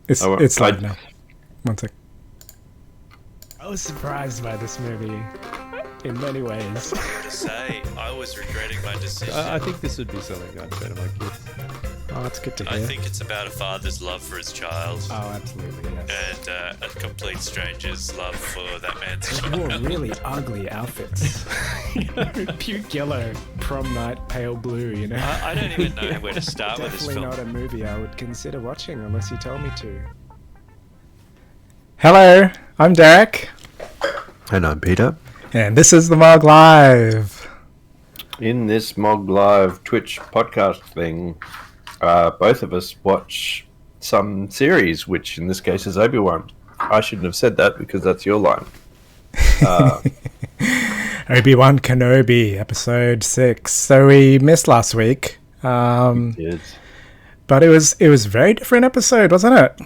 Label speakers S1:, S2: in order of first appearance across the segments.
S1: It's live now. One sec.
S2: I was surprised by this movie in many ways.
S3: To say, I was regretting my decision.
S4: I think this would be something I'd say to my kids.
S1: Oh, that's good to hear.
S3: I think it's about a father's love for his child.
S1: Oh, absolutely, yes.
S3: And a complete stranger's love for that man's
S2: They wore
S3: child.
S2: really ugly outfits. Puke yellow, prom night, pale blue, you know.
S3: I don't even know where to start with this
S2: Definitely
S3: film.
S2: not a movie I would consider watching unless you tell me to.
S1: Hello, I'm Derek,
S4: And I'm Peter.
S1: and this is the Mog Live.
S4: In this Mog Live Twitch podcast thing, both of us watch some series, which in this case is Obi-Wan. I shouldn't have said that because that's your line.
S1: Obi-Wan Kenobi, episode 6. So we missed last week,
S4: Yes.
S1: but it was a very different episode, wasn't it?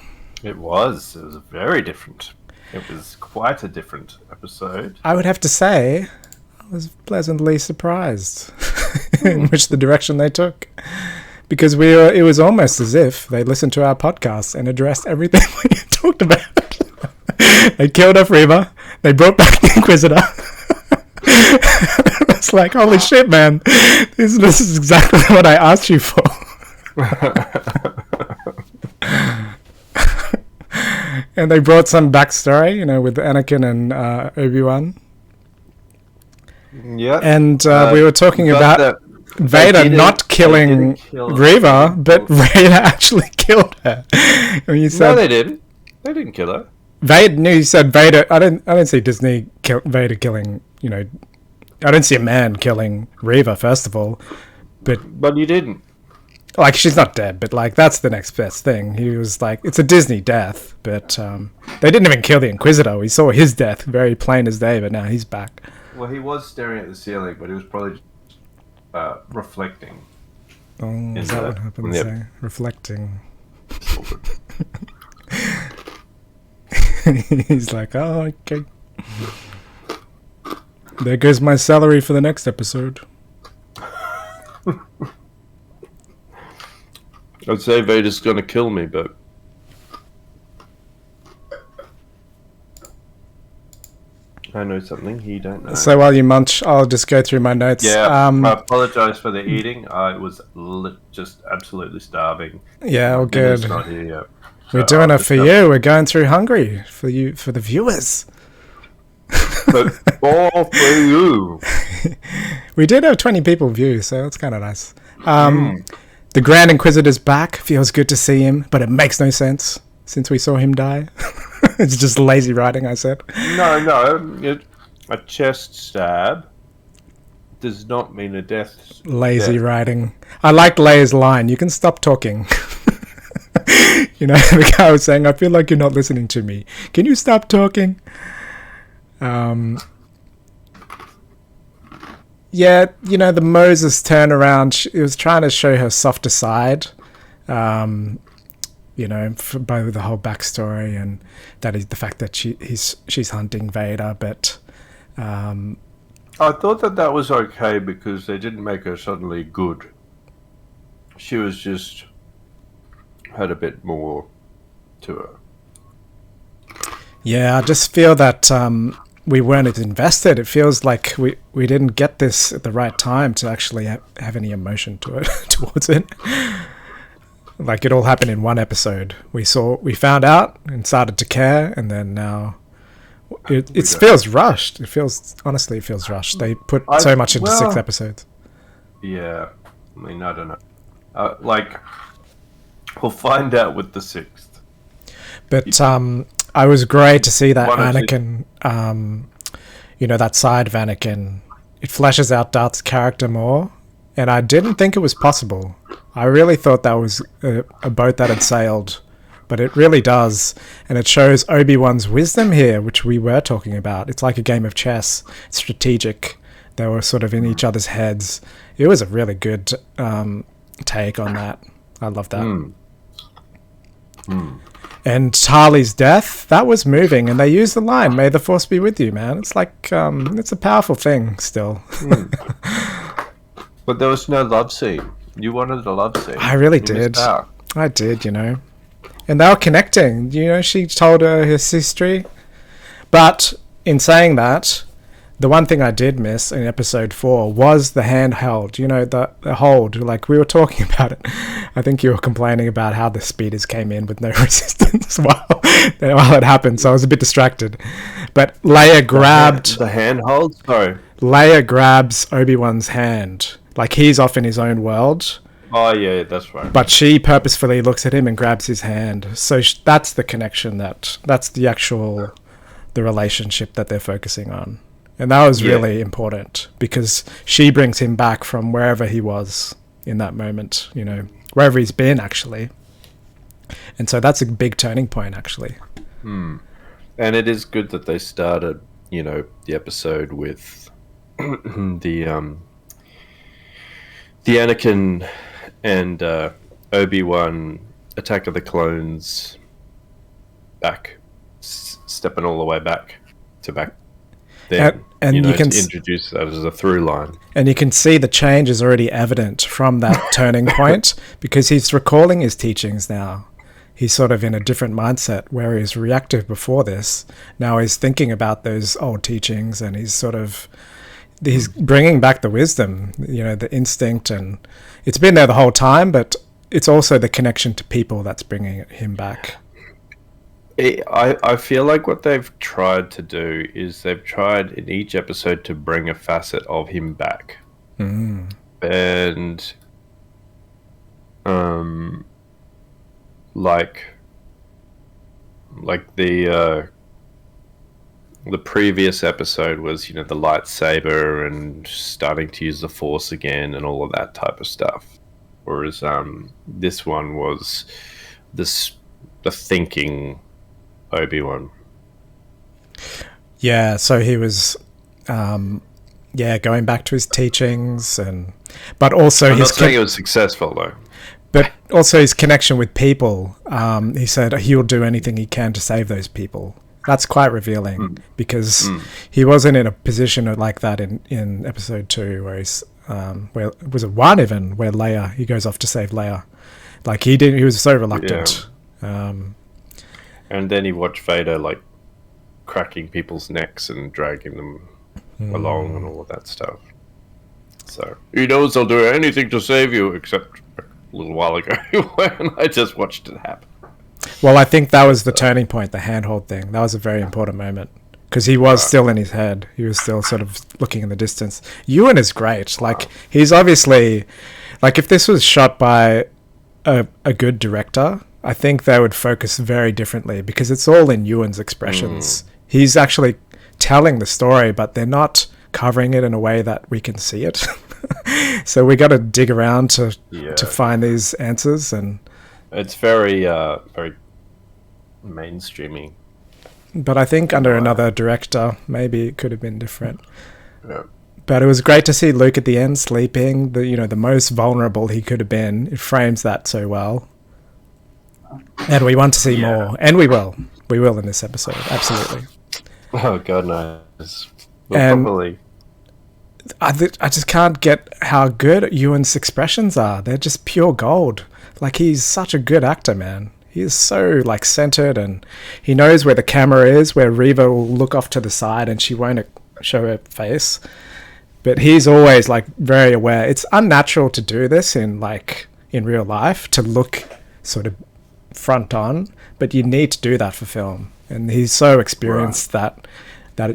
S4: It was very different. It was quite a different episode.
S1: I would have to say, I was pleasantly surprised in which the direction they took. Because it was almost as if they listened to our podcast and addressed everything we talked about. They killed off Reva. They brought back the Inquisitor. It's like, holy shit, man. This is exactly what I asked you for. And they brought some backstory, with Anakin and Obi-Wan.
S4: Yeah.
S1: And we were talking about Vader not killing Reva, but Vader actually killed her. And you said,
S4: No, they didn't. They didn't kill her.
S1: Vader. No, you said Vader. I don't see Disney Vader killing. I don't see a man killing Reva. First of all,
S4: But you didn't.
S1: like she's not dead, but like that's the next best thing. He was like, it's a Disney death, but they didn't even kill the Inquisitor. We saw his death, very plain as day, but now he's back.
S4: Well, he was staring at the ceiling, but he was probably reflecting.
S1: Oh, is that what happens?
S4: Yep.
S1: Reflecting. He's like, oh, okay. There goes my salary for the next episode.
S4: I'd say Vader's gonna kill me, but I know something he don't know.
S1: So while you munch, I'll just go through my notes.
S4: Yeah, I apologise for the eating. I was just absolutely starving.
S1: Yeah, all
S4: Dinner's
S1: good.
S4: not here yet.
S1: We're
S4: So
S1: doing
S4: I'll
S1: it
S4: just
S1: for
S4: have-
S1: you. We're going through hungry for you, for the viewers.
S4: But all for you.
S1: We did have 20 people view, so that's kind of nice. The Grand Inquisitor's back. Feels good to see him, but it makes no sense since we saw him die. It's just lazy writing, I said.
S4: No. A chest stab does not mean a death.
S1: Lazy writing. I liked Leia's line. You can stop talking. The guy was saying, I feel like you're not listening to me. Can you stop talking? Yeah, the Moses turnaround, it was trying to show her softer side, by the whole backstory, and that is the fact that she's hunting Vader, but
S4: I thought that was okay because they didn't make her suddenly good. She was just had a bit more to her.
S1: yeah, I just feel that we weren't as invested. It feels like we didn't get this at the right time to actually have any emotion to it towards it. Like it all happened in one episode. We found out and started to care, and then now it feels rushed. Honestly, it feels rushed. They put so much into 6 episodes.
S4: Yeah, I mean, I don't know. We'll find out with the 6th.
S1: But I was great to see that
S4: One of the-
S1: Anakin, that side of Anakin. It fleshes out Darth's character more, and I didn't think it was possible. I really thought that was a boat that had sailed, but it really does, and it shows Obi-Wan's wisdom here, which we were talking about. It's like a game of chess. It's strategic. They were sort of in each other's heads. It was a really good take on that. I love that. And Tarly's death, that was moving, and they used the line, "May the Force be with you," man. It's like, it's a powerful thing still.
S4: But there was no love scene. You wanted a love scene.
S1: I really
S4: You missed
S1: did.
S4: out.
S1: I did, and they were connecting. You know, she told her his history. But in saying that, the one thing I did miss in episode 4 was the handheld. You know, the hold. Like, we were talking about it. I think you were complaining about how the speeders came in with no resistance while it happened, so I was a bit distracted. But Leia grabbed...
S4: The handhold? Sorry.
S1: Leia grabs Obi-Wan's hand. Like, he's off in his own world.
S4: Oh, yeah, that's right.
S1: But she purposefully looks at him and grabs his hand. So that's the connection, that's the actual... the relationship that they're focusing on. And that was really important because she brings him back from wherever he was in that moment, you know, wherever he's been, actually. And so that's a big turning point, actually.
S4: And it is good that they started, you know, the episode with the Anakin and Obi-Wan Attack of the Clones back, stepping all the way back to back then.
S1: And you can
S4: introduce that as a through line.
S1: And you can see the change is already evident from that turning point because he's recalling his teachings now. He's sort of in a different mindset where he's reactive before this. Now he's thinking about those old teachings and he's bringing back the wisdom, you know, the instinct, and it's been there the whole time, but it's also the connection to people that's bringing him back.
S4: I feel like what they've tried to do is they've tried in each episode to bring a facet of him back. And like the previous episode was, you know, the lightsaber and starting to use the Force again and all of that type of stuff, whereas this one was the thinking Obi-Wan.
S1: Yeah, so he was going back to his teachings, but also
S4: I'm not saying it was successful though.
S1: But also his connection with people. He said he'll do anything he can to save those people. That's quite revealing because he wasn't in a position like that in episode 2, where he's where was it 1 even, where he goes off to save Leia. Like he was so reluctant.
S4: Yeah. And then he watched Vader like cracking people's necks and dragging them along and all of that stuff. So he knows I'll do anything to save you, except a little while ago when I just watched it happen.
S1: Well, I think that was the turning point, the handhold thing. That was a very important moment because he was still in his head. He was still sort of looking in the distance. Ewan is great. Like he's obviously, like if this was shot by a good director, I think they would focus very differently because it's all in Ewan's expressions. He's actually telling the story, but they're not covering it in a way that we can see it. So we got to dig around to find these answers, and
S4: it's very very mainstreamy.
S1: But I think under another director, maybe it could have been different.
S4: Yeah.
S1: But it was great to see Luke at the end sleeping. The most vulnerable he could have been. It frames that so well. And we want to see more, and we will in this episode, absolutely.
S4: Oh God knows.
S1: Probably. I just can't get how good Ewan's expressions are. They're just pure gold. Like he's such a good actor, man. He is so like centered, and he knows where the camera is, where Reva will look off to the side and she won't show her face. But he's always like very aware. It's unnatural to do this in real life, to look sort of front on, but you need to do that for film, and he's so experienced that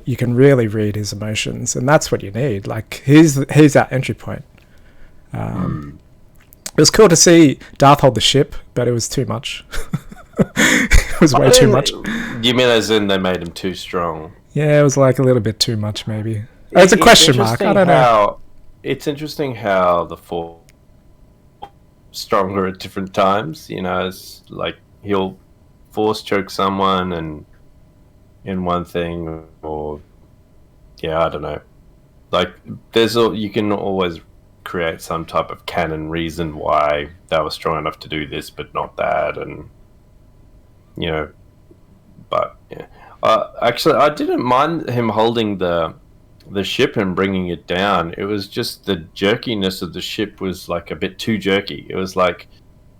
S1: you can really read his emotions, and that's what you need. Like he's that entry point. It was cool to see Darth hold the ship, but it was too much. It was way too much.
S4: You mean as in they made him too strong?
S1: Yeah, it was like a little bit too much, maybe. It's a question mark. I don't know.
S4: It's interesting how the Force stronger at different times, you know. It's like he'll force choke someone and in one thing, or I don't know, like you can always create some type of canon reason why they were strong enough to do this but not that, and you know, but actually I didn't mind him holding the ship and bringing it down. It was just the jerkiness of the ship was like a bit too jerky. It was like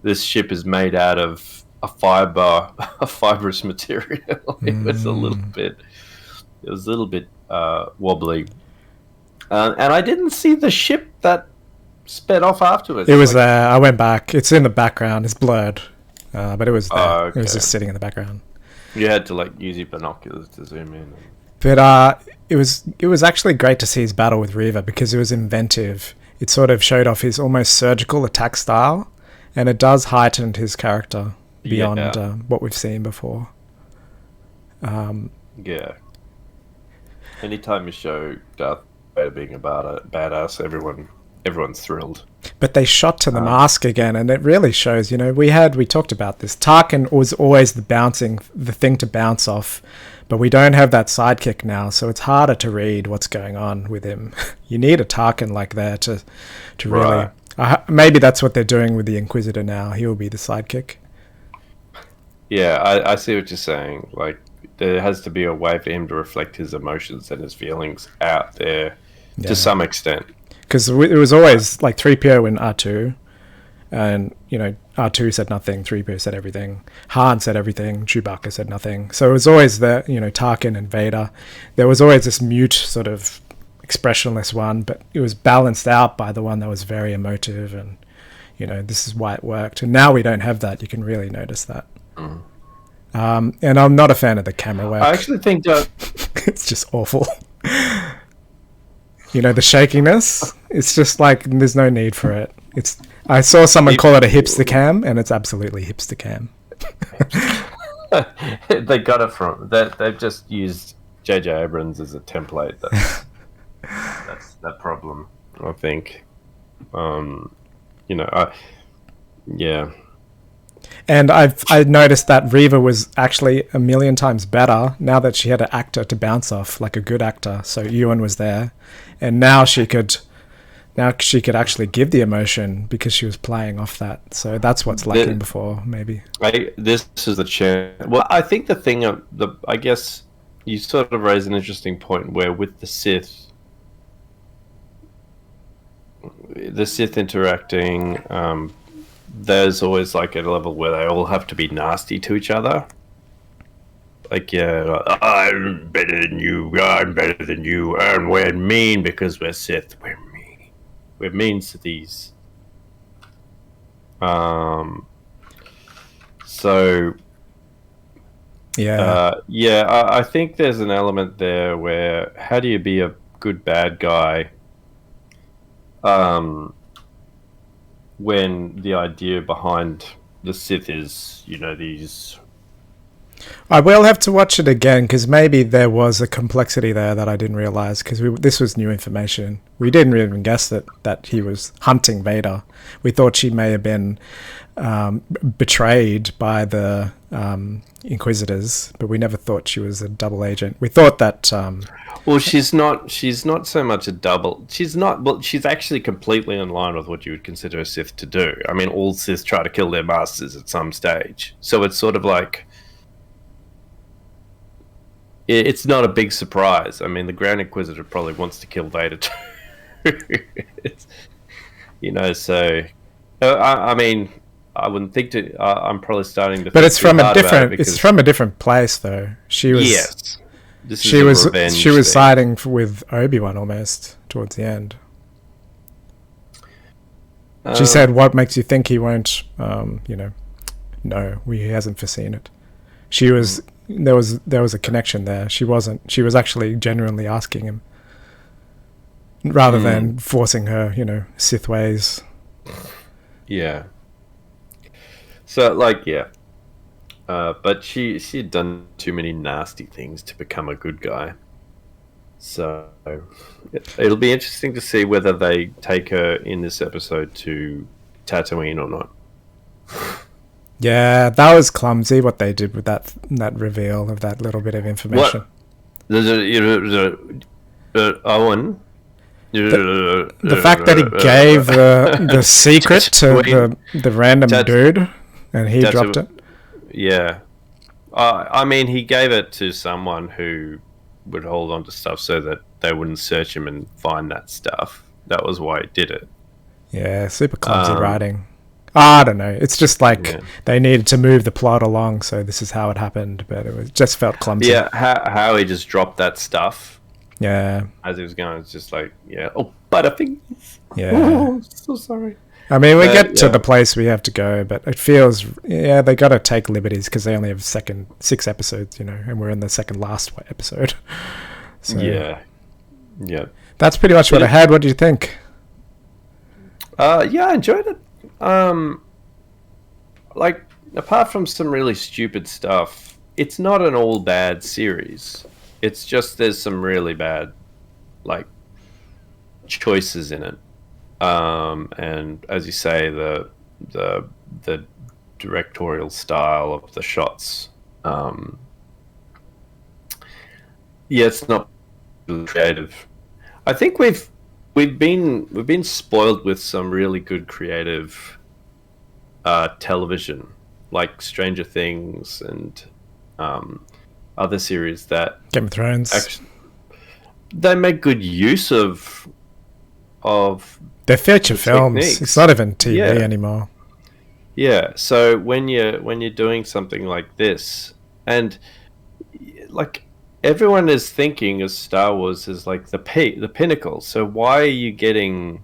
S4: this ship is made out of a fiber, a fibrous material. It was a little bit wobbly, and I didn't see the ship that sped off afterwards.
S1: It was there. I went back. It's in the background. It's blurred, but it was there.
S4: Okay.
S1: It was just sitting in the background.
S4: You had to like use your binoculars to zoom in.
S1: But it was actually great to see his battle with Reva because it was inventive. It sort of showed off his almost surgical attack style, and it does heighten his character beyond what we've seen before.
S4: Yeah. Anytime you show Darth Vader being a badass, everyone's thrilled.
S1: But they shot to the mask again, and it really shows. We talked about this. Tarkin was always the thing to bounce off, but we don't have that sidekick now, so it's harder to read what's going on with him. You need a Tarkin like that to really. Maybe that's what they're doing with the Inquisitor now. He will be the sidekick.
S4: Yeah, I see what you're saying. Like, there has to be a way for him to reflect his emotions and his feelings out there to some extent. Because
S1: it was always like 3PO and R2, and R2 said nothing, 3PO said everything, Han said everything, Chewbacca said nothing. So it was always the Tarkin and Vader. There was always this mute sort of expressionless one, but it was balanced out by the one that was very emotive, and this is why it worked. And now we don't have that. You can really notice that. And I'm not a fan of the camera work.
S4: I actually think that
S1: it's just awful. The shakiness. It's just like there's no need for it. I saw someone call it a hipster cam, and it's absolutely hipster cam.
S4: They got it from that. They've just used J.J. Abrams as a template. That's that problem, I think. Yeah.
S1: And I noticed that Reva was actually a million times better now that she had an actor to bounce off, like a good actor. So Ewan was there, and now she could actually give the emotion because she was playing off that. So that's what's lacking before, maybe.
S4: This is the chance. Well, I think the thing I guess you sort of raise an interesting point where with the Sith interacting. There's always like a level where they all have to be nasty to each other. Like, I'm better than you, I'm better than you, and we're mean because we're Sith. We're mean. We're mean to these. So, I think there's an element there where how do you be a good bad guy? When the idea behind the Sith is, these...
S1: I will have to watch it again, because maybe there was a complexity there that I didn't realise, because this was new information. We didn't even guess that he was hunting Vader. We thought she may have been betrayed by the Inquisitors, but we never thought she was a double agent. We thought that...
S4: Well, she's not so much a double. She's not. Well, she's actually completely in line with what you would consider a Sith to do. I mean, all Sith try to kill their masters at some stage. So it's sort of like it's not a big surprise. I mean, the Grand Inquisitor probably wants to kill Vader too. So I mean, I wouldn't think to. I'm probably starting to.
S1: But it's from a different place, though. She was.
S4: Yes.
S1: She was siding with Obi-Wan almost towards the end. She said, "What makes you think he won't? He hasn't foreseen it." She was there was a connection there. She wasn't. She was actually genuinely asking him, rather than forcing her, Sith ways.
S4: Yeah. So, but she had done too many nasty things to become a good guy. So it'll be interesting to see whether they take her in this episode to Tatooine or not.
S1: Yeah, that was clumsy what they did with that reveal of that little bit of information.
S4: Owen.
S1: The fact that he gave the secret to the random dude and he dropped it.
S4: Yeah. I mean, he gave it to someone who would hold on to stuff so that they wouldn't search him and find that stuff. That was why he did it.
S1: Yeah, super clumsy writing. I don't know. It's just like
S4: Yeah.
S1: they needed to move the plot along, so this is how it happened. But just felt clumsy.
S4: Yeah, how he just dropped that stuff
S1: Yeah.
S4: as he was going. It's just like, yeah, oh, Butterfingers.
S1: Yeah.
S4: Oh, so sorry.
S1: I mean, we
S4: But,
S1: get to
S4: yeah.
S1: the place we have to go, but it feels, yeah, they got to take liberties because they only have 6 episodes, and we're in the second last episode. So
S4: Yeah.
S1: that's pretty much what I had. What do you think?
S4: Yeah, I enjoyed it. Like, apart from some really stupid stuff, it's not an all bad series. It's just there's some really bad, like, choices in it. And as you say, the directorial style of the shots. Yeah, it's not really creative. I think we've been spoiled with some really good creative television, like Stranger Things and other series that
S1: Game of Thrones.
S4: actually they make good use of
S1: They're feature
S4: the
S1: films.
S4: techniques.
S1: It's not even TV
S4: Yeah.
S1: anymore.
S4: Yeah, so when you're doing something like this, and like everyone is thinking of Star Wars as like the pinnacle. So why are you getting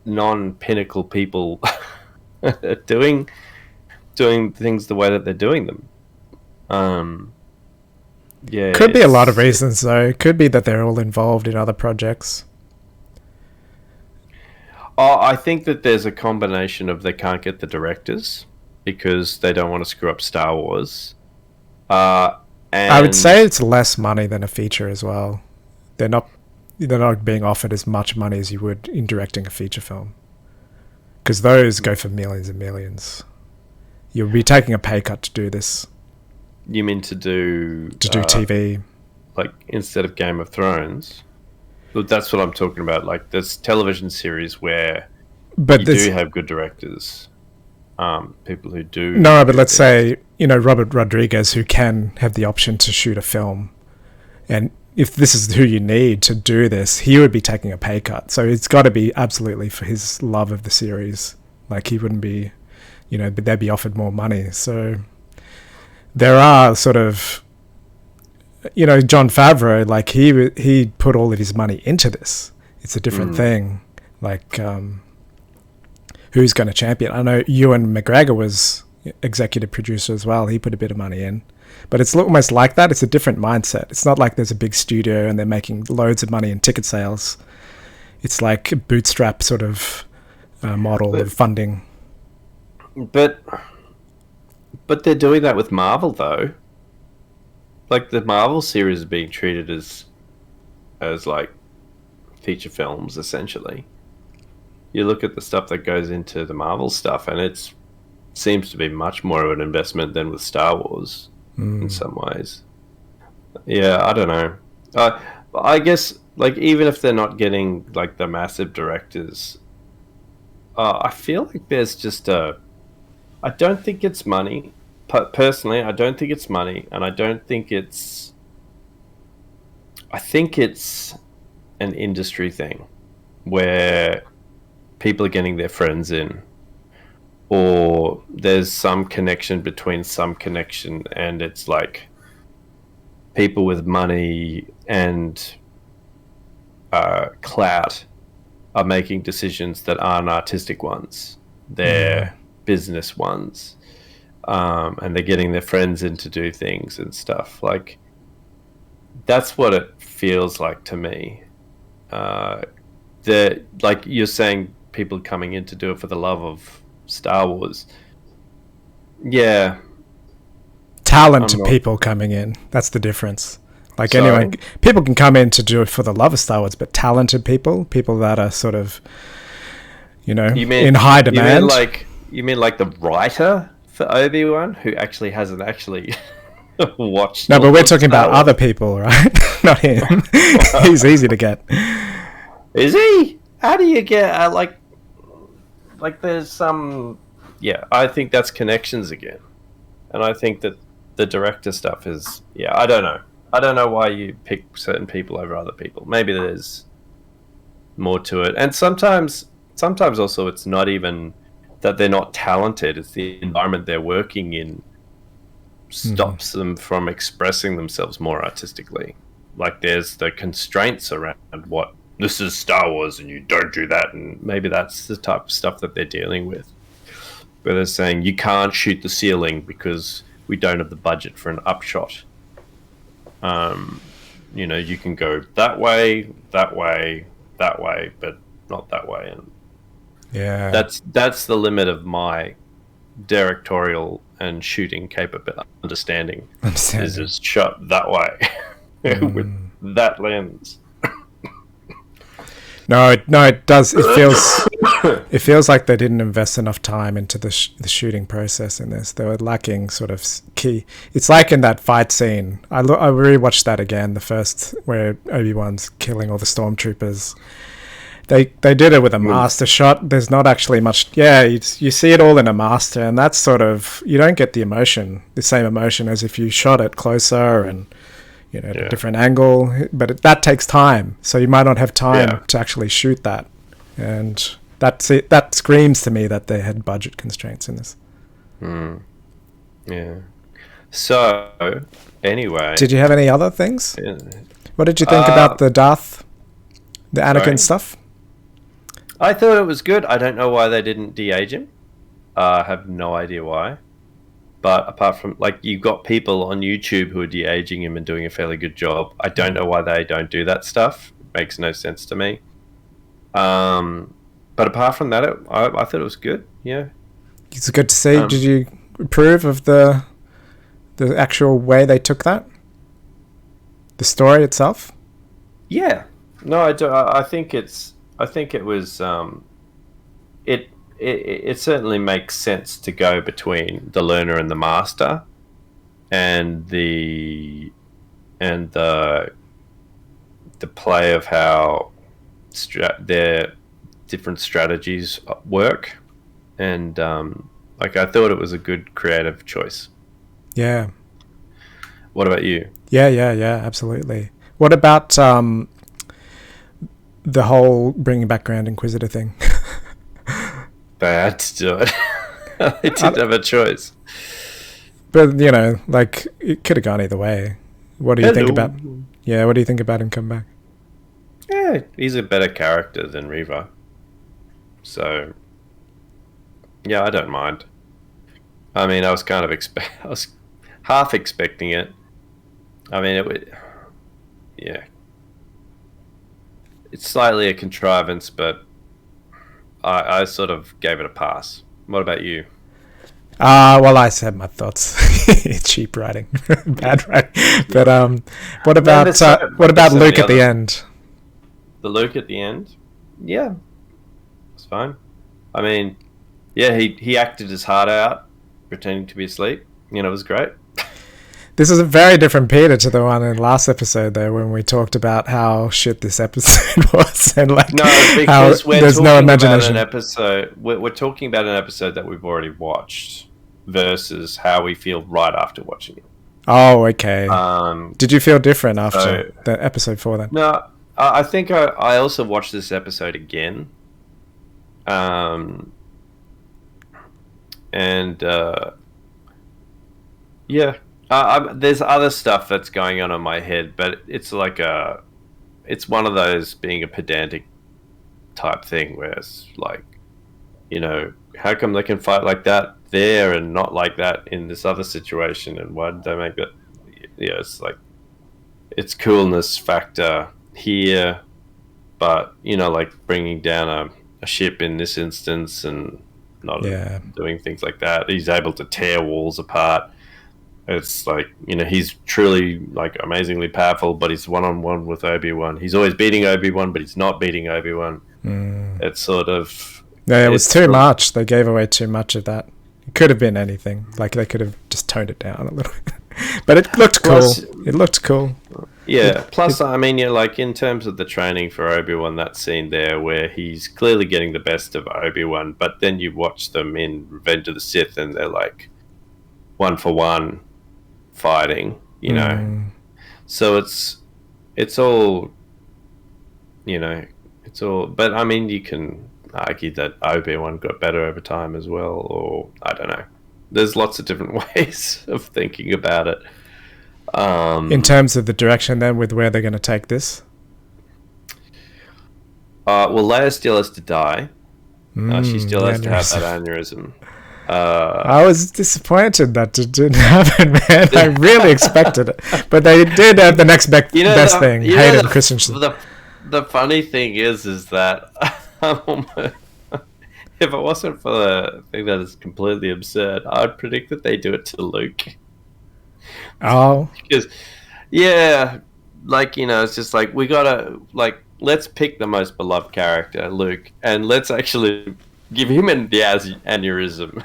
S4: non-pinnacle people doing things the way that they're doing them? Yeah,
S1: Could be a lot of reasons, though. It could be that they're all involved in other projects.
S4: I think that there's a combination of they can't get the directors because they don't want to screw up Star Wars. And
S1: I would say it's less money than a feature as well. They're not being offered as much money as you would in directing a feature film, because those go for millions and millions. You'll be taking a pay cut to do this,
S4: you mean to do
S1: TV.
S4: like instead of Game of Thrones. But that's what I'm talking about. Like there's television series where
S1: But
S4: you
S1: there's
S4: do have good directors, people who do.
S1: no. But let's say Robert Rodriguez, who can have the option to shoot a film, and if this is who you need to do this, he would be taking a pay cut. So it's got to be absolutely for his love of the series. Like he wouldn't be, but they'd be offered more money. So there are sort of, Jon Favreau, like he put all of his money into this. It's a different thing. Like, who's going to champion? I know Ewan McGregor was executive producer as well. He put a bit of money in. But it's almost like that. It's a different mindset. It's not like there's a big studio and they're making loads of money in ticket sales. It's like a bootstrap sort of model of funding.
S4: But they're doing that with Marvel though. Like the Marvel series is being treated as like feature films essentially. You look at the stuff that goes into the Marvel stuff, and it seems to be much more of an investment than with Star Wars in some ways. Yeah, I don't know. I guess like even if they're not getting like the massive directors, I feel like there's just I don't think it's money. Personally, I don't think it's money, and I don't think it's. I think it's an industry thing where people are getting their friends in, or there's some connection between some connection, and it's like people with money and clout are making decisions that aren't artistic ones. They're business ones. And they're getting their friends in to do things and stuff. Like, that's what it feels like to me. Like you're saying, people coming in to do it for the love of Star Wars. Yeah.
S1: Talented people coming in. That's the difference. Like
S4: Sorry?
S1: anyway, people can come in to do it for the love of Star Wars, but talented people that are sort of, in high demand.
S4: You mean like the writer for Obi-Wan, who actually hasn't watched.
S1: No, but we're talking
S4: Star
S1: about
S4: Wars?
S1: other people, right? Not him. He's easy to get.
S4: Is he? How do you get like there's some? Yeah, I think that's connections again, and I think that the director stuff is. Yeah, I don't know. I don't know why you pick certain people over other people. Maybe there's more to it, and sometimes also it's not even that they're not talented. It's the environment they're working in stops them from expressing themselves more artistically. Like there's the constraints around what this is Star Wars and you don't do that, and maybe that's the type of stuff that they're dealing with, where they're saying you can't shoot the ceiling because we don't have the budget for an upshot. You know, you can go that way, but not that way, and
S1: Yeah.
S4: that's the limit of my directorial and shooting capable understanding. Is just shot that way with that lens.
S1: No, it does. It feels like they didn't invest enough time into the shooting process in this. They were lacking sort of key. It's like in that fight scene. I rewatched that again, the first where Obi-Wan's killing all the stormtroopers. They did it with a master shot. There's not actually much. Yeah, you see it all in a master, and that's sort of, you don't get the same emotion as if you shot it closer and, you know, at a different angle. But that takes time, so you might not have time to actually shoot that. And that's it. That screams to me that they had budget constraints in this.
S4: Yeah. So, anyway.
S1: Did you have any other things? What did you think about the Anakin stuff?
S4: I thought it was good. I don't know why they didn't de-age him. I have no idea why. But apart from, like, you've got people on YouTube who are de-aging him and doing a fairly good job. I don't know why they don't do that stuff. It makes no sense to me. But apart from that, I thought it was good. Yeah.
S1: It's good to see. Did you approve of the actual way they took that? The story itself?
S4: Yeah. No, I do. I think it was. It certainly makes sense to go between the learner and the master, and the play of how their different strategies work, and like, I thought it was a good creative choice.
S1: Yeah.
S4: What about you?
S1: Yeah, absolutely. What about the whole bringing back Grand Inquisitor thing?
S4: They had to do it. They didn't have a choice.
S1: But, you know, like, it could have gone either way. What do you think about? Yeah, what do you think about him coming back?
S4: Yeah, he's a better character than Reva. So, yeah, I don't mind. I mean, I was kind of I was half expecting it. I mean, it would. Yeah, it's slightly a contrivance, but I sort of gave it a pass. What about you?
S1: Well, I said my thoughts. Cheap writing, bad writing. But what about Luke at the end?
S4: The Luke at the end, yeah, it's fine. I mean, yeah, he acted his heart out, pretending to be asleep. You know, it was great.
S1: This is a very different Peter to the one in the last episode, though, when we talked about how shit this episode was, and like,
S4: no, because
S1: there's no imagination.
S4: We're talking about an episode that we've already watched versus how we feel right after watching it.
S1: Oh, okay. Did you feel different after the episode 4 then?
S4: No, I think I also watched this episode again. Yeah. There's other stuff that's going on in my head, but it's like it's one of those being a pedantic type thing where it's like, you know, how come they can fight like that there and not like that in this other situation, and why did they make that? Yeah, it's like, it's coolness factor here, but, you know, like bringing down a ship in this instance and not doing things like that. He's able to tear walls apart. It's like, you know, he's truly like amazingly powerful, but he's one-on-one with Obi-Wan. He's always beating Obi-Wan, but he's not beating Obi-Wan. It's sort of...
S1: Yeah, it was too much. They gave away too much of that. It could have been anything. Like, they could have just toned it down a little bit. But it looked cool. It looked cool.
S4: Yeah, I mean, you know, like, in terms of the training for Obi-Wan, that scene there where he's clearly getting the best of Obi-Wan, but then you watch them in Revenge of the Sith and they're like one-for-one fighting, you know. So it's all, you know, it's all, but I mean, you can argue that Obi-Wan got better over time as well, or I don't know. There's lots of different ways of thinking about it.
S1: In terms of the direction, then, with where they're going to take this.
S4: Well, Leia still has to die. She still has to have
S1: aneurysm.
S4: that aneurysm.
S1: I was disappointed that it didn't happen, man. I really expected it, but they did have the next best thing. Hayden Christensen.
S4: The funny thing is that if it wasn't for the thing that is completely absurd, I'd predict that they do it to Luke.
S1: Oh,
S4: Because, yeah, like, it's just like, we gotta, like, let's pick the most beloved character, Luke, and let's actually give him the aneurysm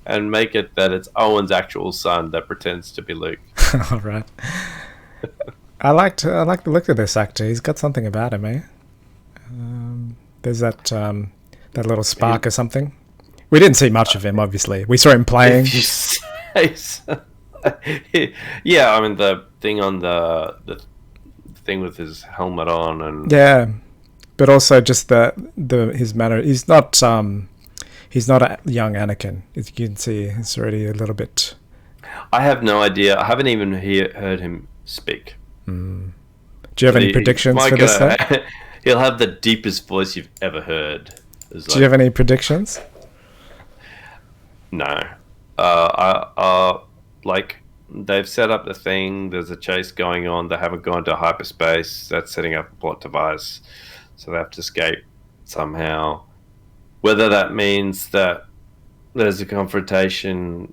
S4: and make it that it's Owen's actual son that pretends to be Luke.
S1: all right. I like the look of this actor. He's got something about him, eh? There's that little spark or something. We didn't see much of him, obviously. We saw him playing.
S4: If you say so. Yeah, I mean the thing on the thing with his helmet on, and
S1: Yeah, but also just his manner. He's not a young Anakin. As you can see, he's already a little bit.
S4: I have no idea. I haven't even heard him speak.
S1: Do you have any predictions for this thing?
S4: He'll have the deepest voice you've ever heard.
S1: Do you have any predictions?
S4: No. Like, they've set up the thing. There's a chase going on. They haven't gone to hyperspace. That's setting up a plot device. So they have to escape somehow. Whether that means that there's a confrontation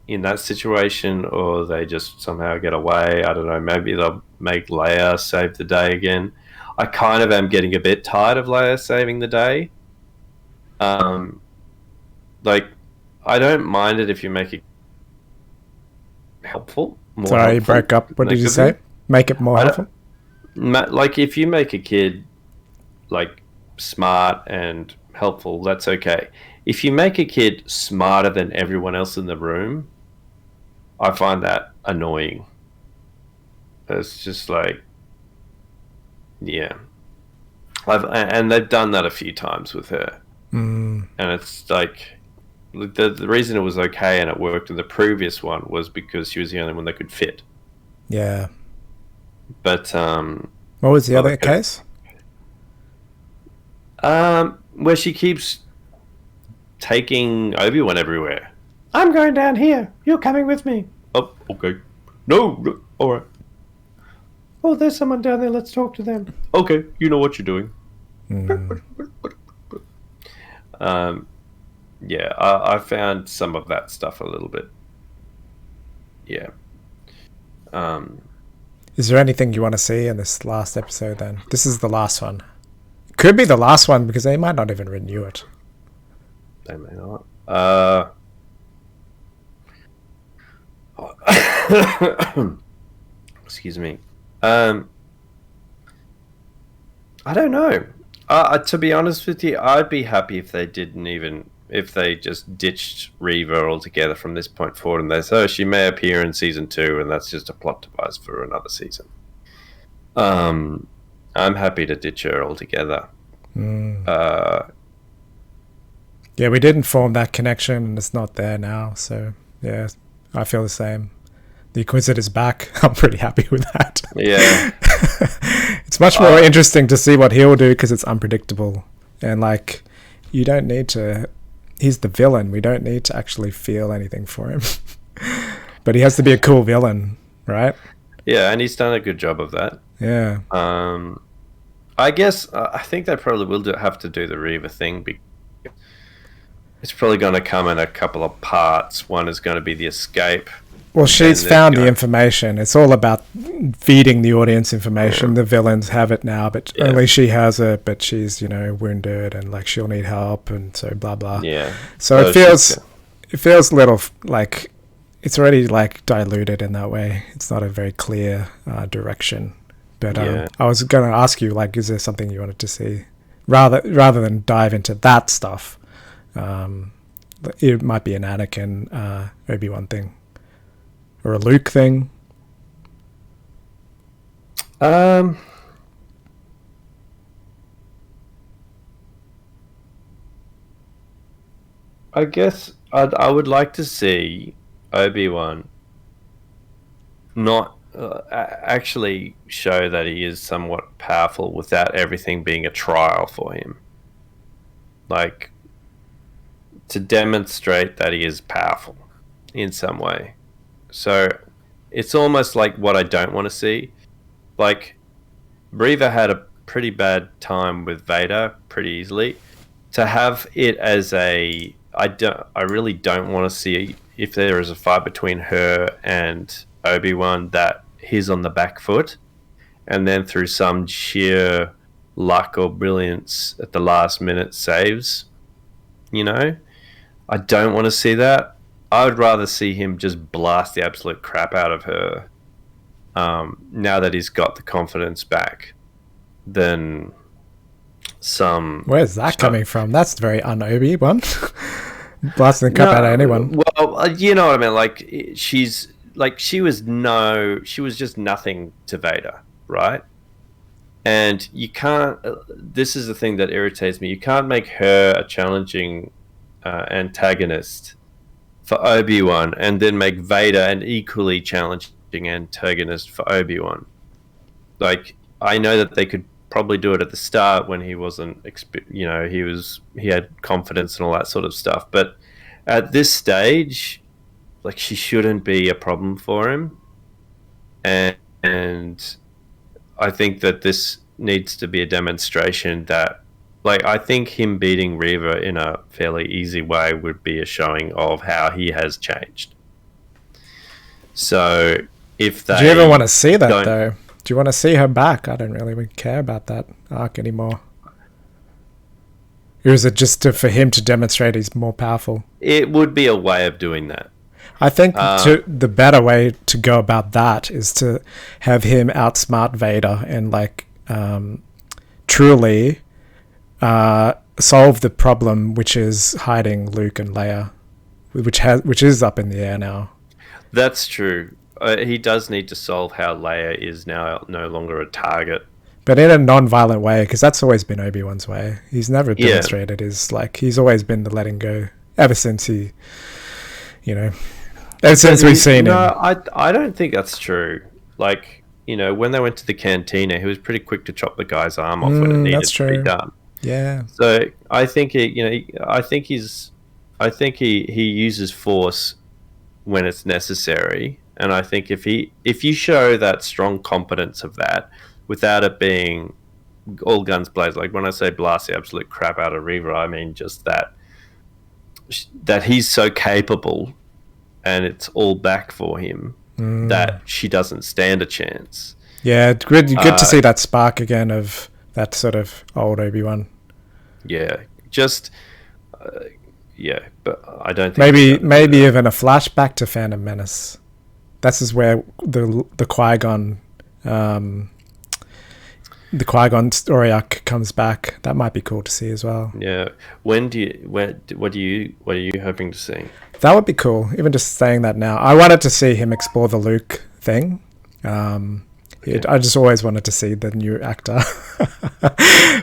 S4: in that situation or they just somehow get away, I don't know. Maybe they'll make Leia save the day again. I kind of am getting a bit tired of Leia saving the day. Like, I don't mind it if you make it helpful.
S1: Sorry, you broke up. What did you say? Make it more helpful?
S4: Like, if you make a kid, like, smart and helpful, that's okay. If you make a kid smarter than everyone else in the room, I find that annoying. It's just like, yeah. And they've done that a few times with her. And it's like, the reason it was okay and it worked in the previous one was because she was the only one that could fit.
S1: Yeah.
S4: But
S1: what was the other case?
S4: Where she keeps taking Obi-Wan everywhere. I'm going down here. You're coming with me. Oh, okay. No, all right. Oh, there's someone down there. Let's talk to them. Okay, you know what you're doing. Yeah, I found some of that stuff a little bit. Yeah.
S1: Is there anything you want to see in this last episode then? This is the last one. Could be the last one because they might not even renew it.
S4: They may not. Excuse me. I don't know. To be honest with you, I'd be happy if they just ditched Reva altogether from this point forward, and they say, oh, she may appear in season 2, and that's just a plot device for another season. I'm happy to ditch her altogether.
S1: Yeah, we didn't form that connection, and it's not there now. So yeah, I feel the same. The Inquisitor's back. I'm pretty happy with that.
S4: Yeah.
S1: It's much more interesting to see what he'll do because it's unpredictable. And like, you don't need to... He's the villain. We don't need to actually feel anything for him. But he has to be a cool villain, right?
S4: Yeah, and he's done a good job of that.
S1: Yeah.
S4: I guess, I think they probably will have to do the Reva thing because it's probably going to come in a couple of parts. One is going to be the escape.
S1: Well, she's found the information. It's all about feeding the audience information. The villains have it now, but only she has it. But she's, wounded and like she'll need help, and so blah blah.
S4: Yeah.
S1: So it feels a little like it's already like diluted in that way. It's not a very clear direction. But I was going to ask you, like, is there something you wanted to see rather than dive into that stuff? It might be an Anakin, Obi-Wan thing. Or a Luke thing?
S4: I guess I would like to see Obi-Wan not actually show that he is somewhat powerful without everything being a trial for him. Like, to demonstrate that he is powerful in some way. So it's almost like what I don't want to see. Like, Reva had a pretty bad time with Vader pretty easily. To have it as I really don't want to see if there is a fight between her and Obi-Wan that he's on the back foot, and then through some sheer luck or brilliance at the last minute saves. You know, I don't want to see that. I would rather see him just blast the absolute crap out of her now that he's got the confidence back than some...
S1: Where's that coming from? That's very un-Obi-Wan. Blasting the crap out of anyone.
S4: Well, you know what I mean. Like, she was just nothing to Vader, right? And you can't... this is the thing that irritates me. You can't make her a challenging antagonist for Obi-Wan and then make Vader an equally challenging antagonist for Obi-Wan. Like, I know that they could probably do it at the start when he wasn't, he had confidence and all that sort of stuff. But at this stage, like, she shouldn't be a problem for him. And I think that this needs to be a demonstration that, like, I think him beating Reva in a fairly easy way would be a showing of how he has changed. So if they...
S1: Do you ever want to see that, though? Do you want to see her back? I don't really care about that arc anymore. Or is it just for him to demonstrate he's more powerful?
S4: It would be a way of doing that.
S1: I think the better way to go about that is to have him outsmart Vader and, like, truly solve the problem, which is hiding Luke and Leia, which is up in the air now.
S4: That's true. He does need to solve how Leia is now no longer a target.
S1: But in a non-violent way, because that's always been Obi-Wan's way. He's never demonstrated he's always been the letting go ever since he, ever since we've seen him.
S4: No, I don't think that's true. Like, when they went to the cantina, he was pretty quick to chop the guy's arm off when it needed to be done.
S1: Yeah.
S4: So I think I think he uses force when it's necessary. And I think if you show that strong competence of that without it being all guns blazing, like when I say blast the absolute crap out of Reva, I mean just that he's so capable and it's all back for him that she doesn't stand a chance.
S1: Yeah, good to see that spark again of that sort of old Obi-Wan.
S4: Yeah, just but I don't think
S1: maybe even a flashback to Phantom Menace. This is where the Qui-Gon story arc comes back. That might be cool to see as well.
S4: Yeah. What are you hoping to see?
S1: That would be cool. Even just saying that now, I wanted to see him explore the Luke thing. I just always wanted to see the new actor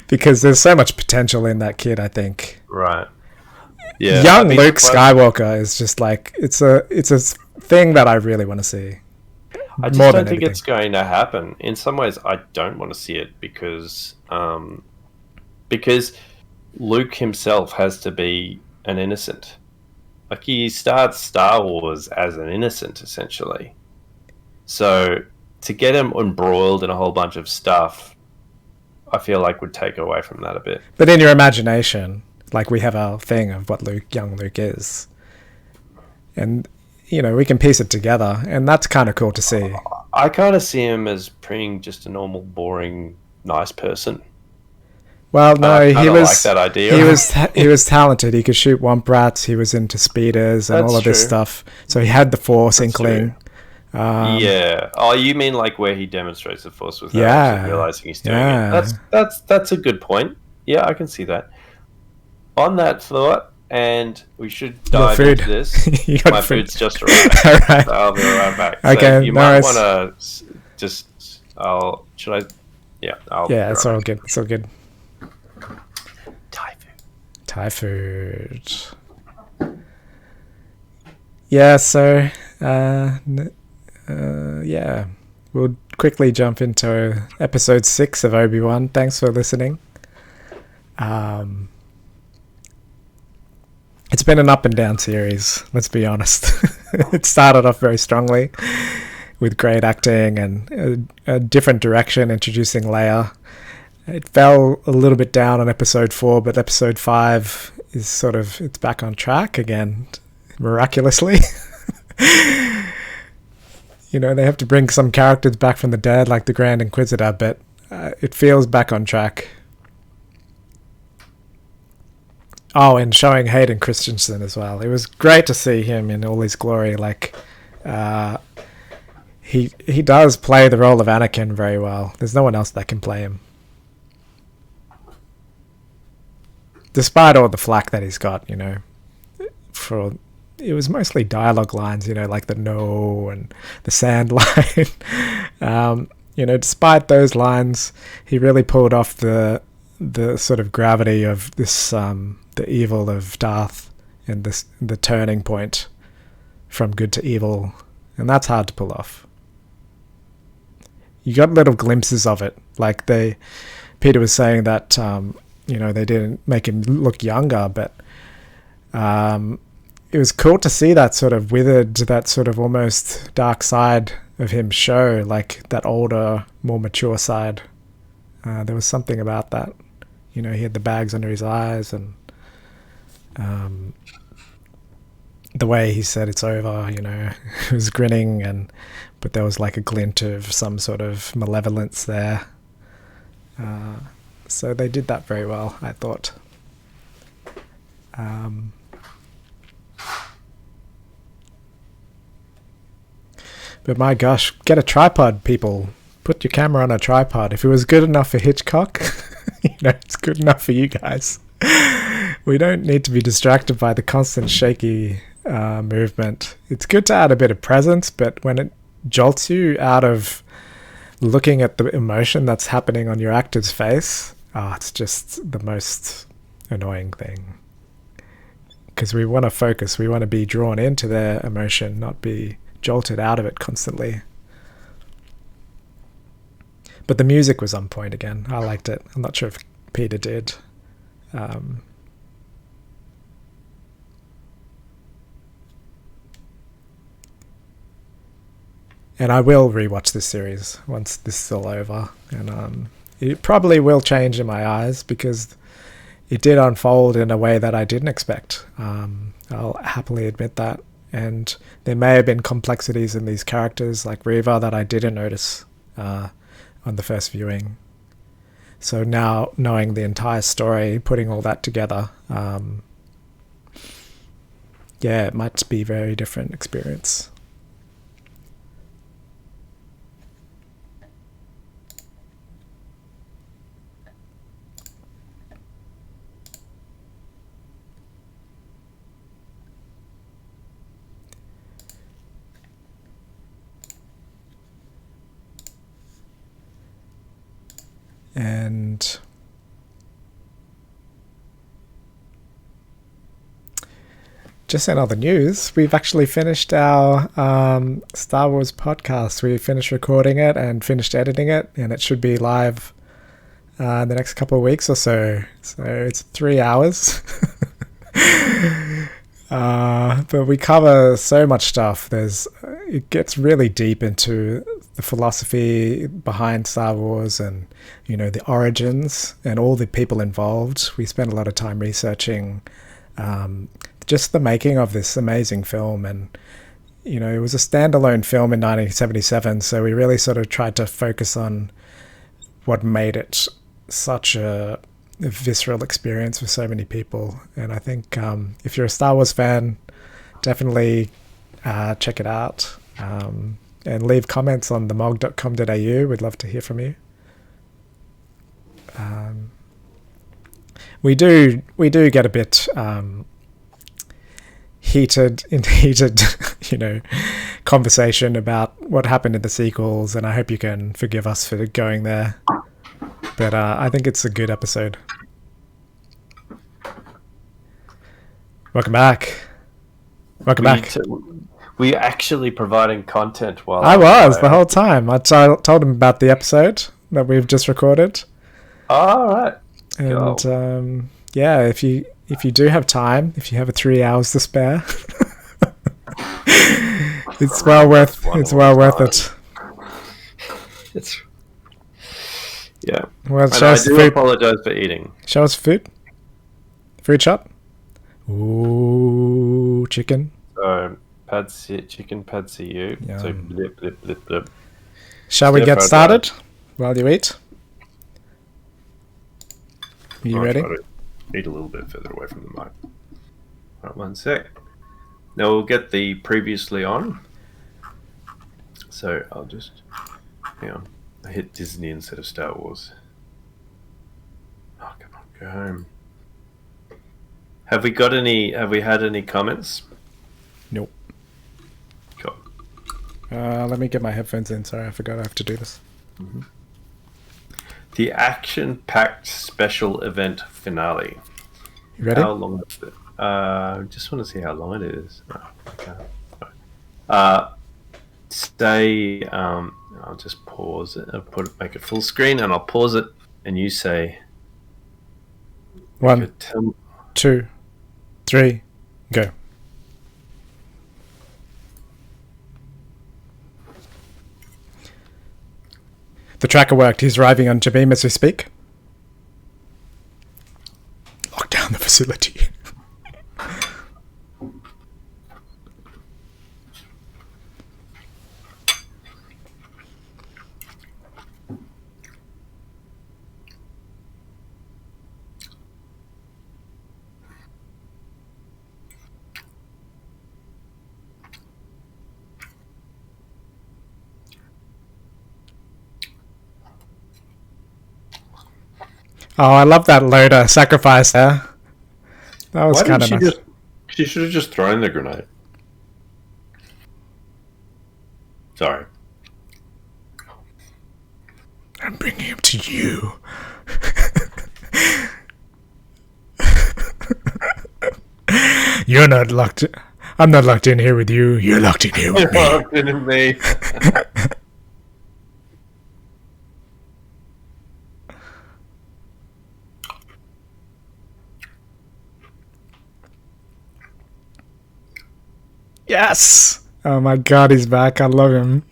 S1: because there's so much potential in that kid. I think.
S4: Right. Yeah.
S1: Young Luke Skywalker is just like it's a thing that I really want to see.
S4: I just don't think it's going to happen. In some ways, I don't want to see it because Luke himself has to be an innocent. Like, he starts Star Wars as an innocent, essentially. So to get him embroiled in a whole bunch of stuff, I feel like would take away from that a bit.
S1: But in your imagination, like, we have our thing of what young Luke is. And we can piece it together, and that's kind of cool to see.
S4: I kind of see him as being just a normal, boring, nice person.
S1: Well, no, he was
S4: like that idea.
S1: He was talented. He could shoot womp rats. He was into speeders and all of this stuff. So he had the Force inkling.
S4: Yeah. Oh, you mean like where he demonstrates the Force without actually realizing he's doing it? That's a good point. Yeah, I can see that. On that thought. And we should dive into this. My food's just arrived.
S1: All right.
S4: So I'll be right back.
S1: Okay,
S4: so you might want to just... should I... Yeah,
S1: yeah, it's all good. It's all good.
S4: Thai food.
S1: Yeah, so yeah, we'll quickly jump into episode 6 of Obi-Wan. Thanks for listening. It's been an up and down series, let's be honest. It started off very strongly with great acting and a different direction, introducing Leia. It fell a little bit down on episode 4, but episode 5 is sort of, it's back on track again, miraculously. You know, they have to bring some characters back from the dead, like the Grand Inquisitor, but it feels back on track. Oh, and showing Hayden Christensen as well. It was great to see him in all his glory. Like, he does play the role of Anakin very well. There's no one else that can play him. Despite all the flack that he's got, you know, it was mostly dialogue lines, you know, like the no and the sand line. You know, despite those lines, he really pulled off the sort of gravity of this, the evil of Darth and the turning point from good to evil, and that's hard to pull off. You got little glimpses of it, like Peter was saying that you know, they didn't make him look younger, but it was cool to see that sort of withered, that sort of almost dark side of him show, like that older, more mature side. There was something about that. You know, he had the bags under his eyes, and the way he said it's over, you know, he was grinning, but there was like a glint of some sort of malevolence there. So they did that very well, I thought. But my gosh, get a tripod, people. Put your camera on a tripod. If it was good enough for Hitchcock, you know, it's good enough for you guys. We don't need to be distracted by the constant shaky movement. It's good to add a bit of presence, but when it jolts you out of looking at the emotion that's happening on your actor's face, it's just the most annoying thing. Because we want to focus, we want to be drawn into their emotion, not be jolted out of it constantly. But the music was on point again. I liked it. I'm not sure if Peter did. And I will rewatch this series once this is all over. And it probably will change in my eyes because it did unfold in a way that I didn't expect. I'll happily admit that. And there may have been complexities in these characters like Reva that I didn't notice on the first viewing. So now knowing the entire story, putting all that together, yeah, it might be a very different experience. And just in other news, we've actually finished our Star Wars podcast. We finished recording it and finished editing it, and it should be live in the next couple of weeks or so. So it's 3 hours. But we cover so much stuff. It gets really deep into the philosophy behind Star Wars and, you know, the origins and all the people involved. We spent a lot of time researching just the making of this amazing film. And, you know, it was a standalone film in 1977, so we really sort of tried to focus on what made it such a visceral experience for so many people. And I think if you're a Star Wars fan, definitely check it out. And leave comments on themog.com.au. We'd love to hear from you. We do get a bit heated, you know, conversation about what happened in the sequels, and I hope you can forgive us for going there. But I think it's a good episode. Welcome back. Welcome back.
S4: Were you actually providing content while
S1: I was the
S4: away?
S1: whole time. I told him about the episode that we've just recorded.
S4: All right.
S1: And yeah, if you do have time, if you have 3 hours to spare, it's well worth it.
S4: It's yeah.
S1: Well,
S4: And
S1: show
S4: I
S1: us the
S4: do
S1: food.
S4: apologize for eating.
S1: Show us food. Food shop. Ooh, chicken.
S4: So chicken pad see So
S1: Yum.
S4: blip blip blip blip.
S1: Shall we get
S4: Stir-fried
S1: started while you eat? Are you
S4: I'll
S1: ready?
S4: try to eat a little bit further away from the mic. Right, 1 sec. Now we'll get the previously on. So I'll just hang on. I hit Disney instead of Star Wars. Oh, come on, go home. Have we had any comments?
S1: Nope.
S4: Cool.
S1: Let me get my headphones in. Sorry, I forgot I have to do this.
S4: The action-packed special event finale.
S1: You ready?
S4: How long is it? Just want to see how long it is. Oh, okay. Say, I'll just pause it. Make it full screen, and I'll pause it, and you say.
S1: 1, 2, 3, go. The tracker worked. He's arriving on Jabeem as we speak. Lock down the facility. Oh, I love that loader sacrifice there. That was
S4: Why
S1: kind
S4: didn't
S1: of
S4: she
S1: nice.
S4: just? She should have just thrown the grenade. Sorry.
S1: I'm bringing him to you. You're not locked. I'm not locked in here with you. You're locked in here with me.
S4: Oh, didn't me.
S1: Yes. Oh my god, he's back. I love him.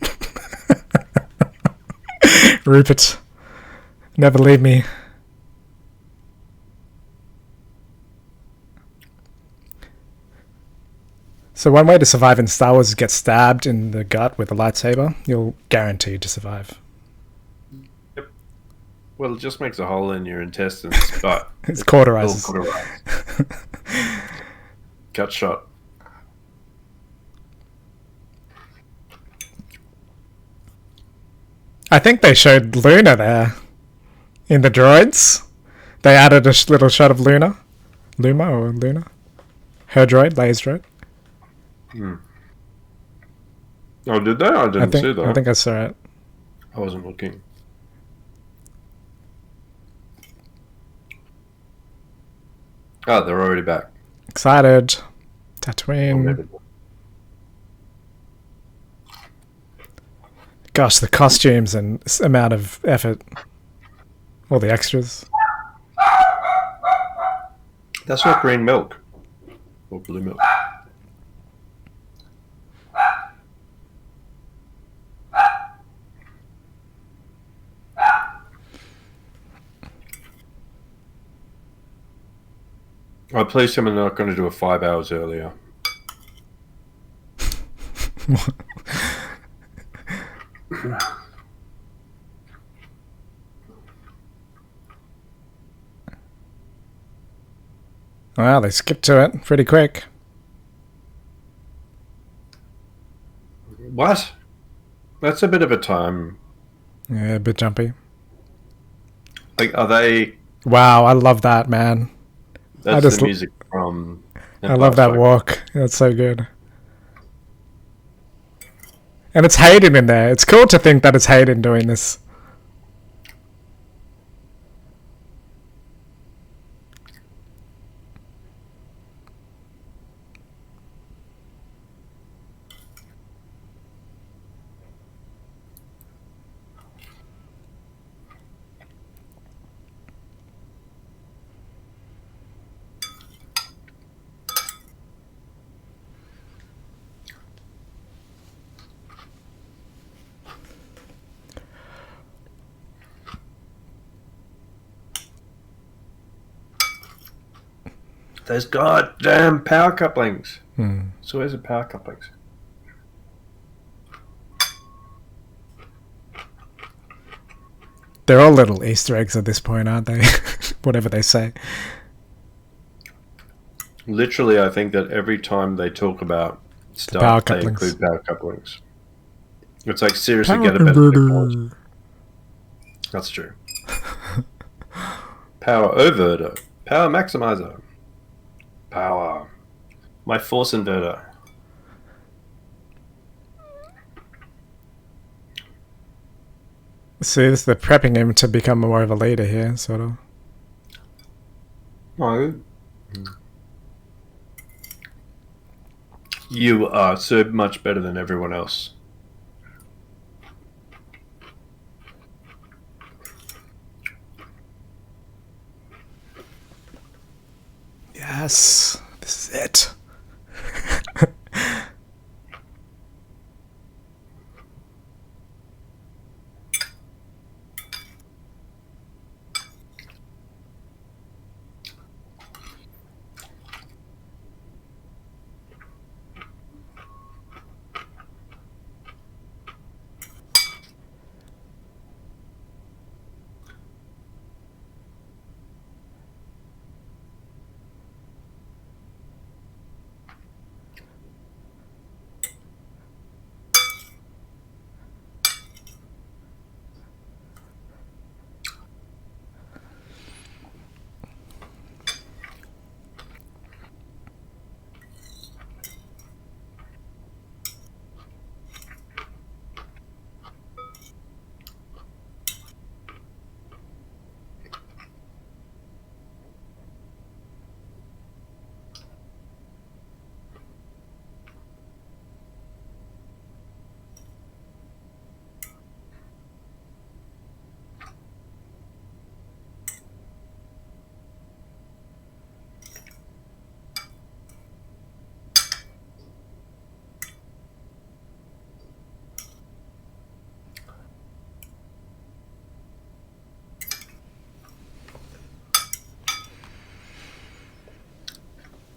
S1: Rupert, never leave me. So one way to survive in Star Wars is get stabbed in the gut with a lightsaber. You'll guaranteed to survive.
S4: Well, it just makes a hole in your intestines, but
S1: It's cauterizes.
S4: still cauterized. Gut shot.
S1: I think they showed Luna there in the droids. They added a little shot of Luna. Luma or Luna? Her droid, Leia's droid.
S4: Oh, did they? I didn't see that.
S1: I think I saw it.
S4: I wasn't looking. Oh, they're already back.
S1: Excited.
S4: Or
S1: Tatooine.
S4: maybe-
S1: Gosh, the costumes and amount of effort. All the extras.
S4: That's not green milk. Or blue milk. Oh, please tell me they're not going to do it 5 hours earlier.
S1: Wow, they skipped to it pretty quick.
S4: What? That's a bit of a time.
S1: Yeah, a bit jumpy.
S4: Like, are they?
S1: Wow, I love that, man.
S4: That's
S1: just
S4: the
S1: l-
S4: music from.
S1: I love that walk. That's so good. And it's Hayden in there. It's cool to think that it's Hayden doing this.
S4: Those goddamn power couplings. So where's the power couplings?
S1: They're all little Easter eggs at this point, aren't they? Whatever they say.
S4: Literally, I think that every time they talk about
S1: power
S4: stuff, they
S1: couplings.
S4: include power couplings. It's like, seriously,
S1: Power
S4: get a better technology.
S1: converter.
S4: That's true. Power overter. Power maximizer. Power. My force inverter.
S1: See, they're prepping him to become more of a leader here, sort of.
S4: No. You are so much better than everyone else.
S1: Yes, this is it.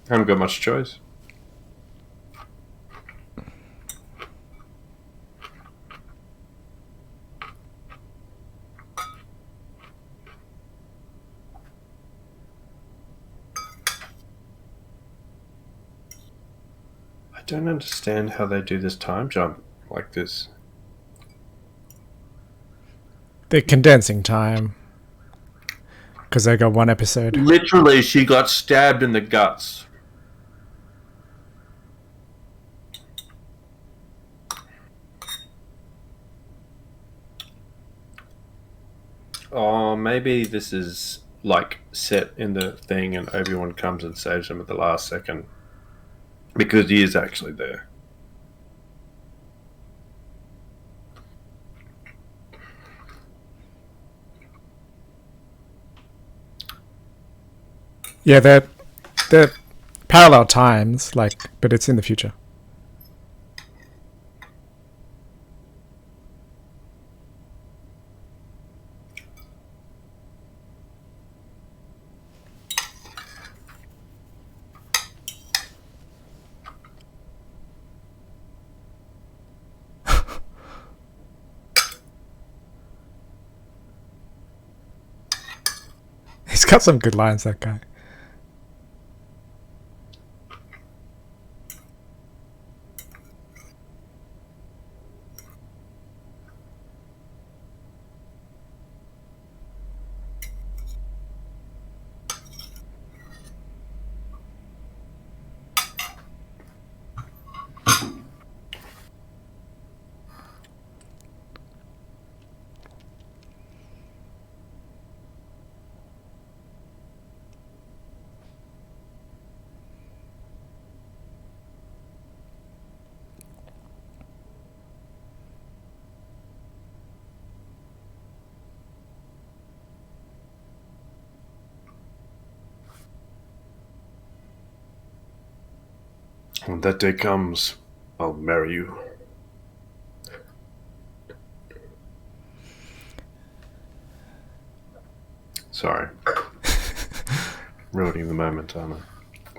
S4: I haven't got much choice. I don't understand how they do this time jump like this.
S1: They're condensing time. Because they got one episode.
S4: Literally, she got stabbed in the guts. Oh, maybe this is like set in the thing and Obi-Wan comes and saves him at the last second. Because he is actually there.
S1: Yeah, they're parallel times, like, but it's in the future. He's got some good lines, that guy.
S4: When that day comes, I'll marry you. Sorry. Ruining the moment, aren't I?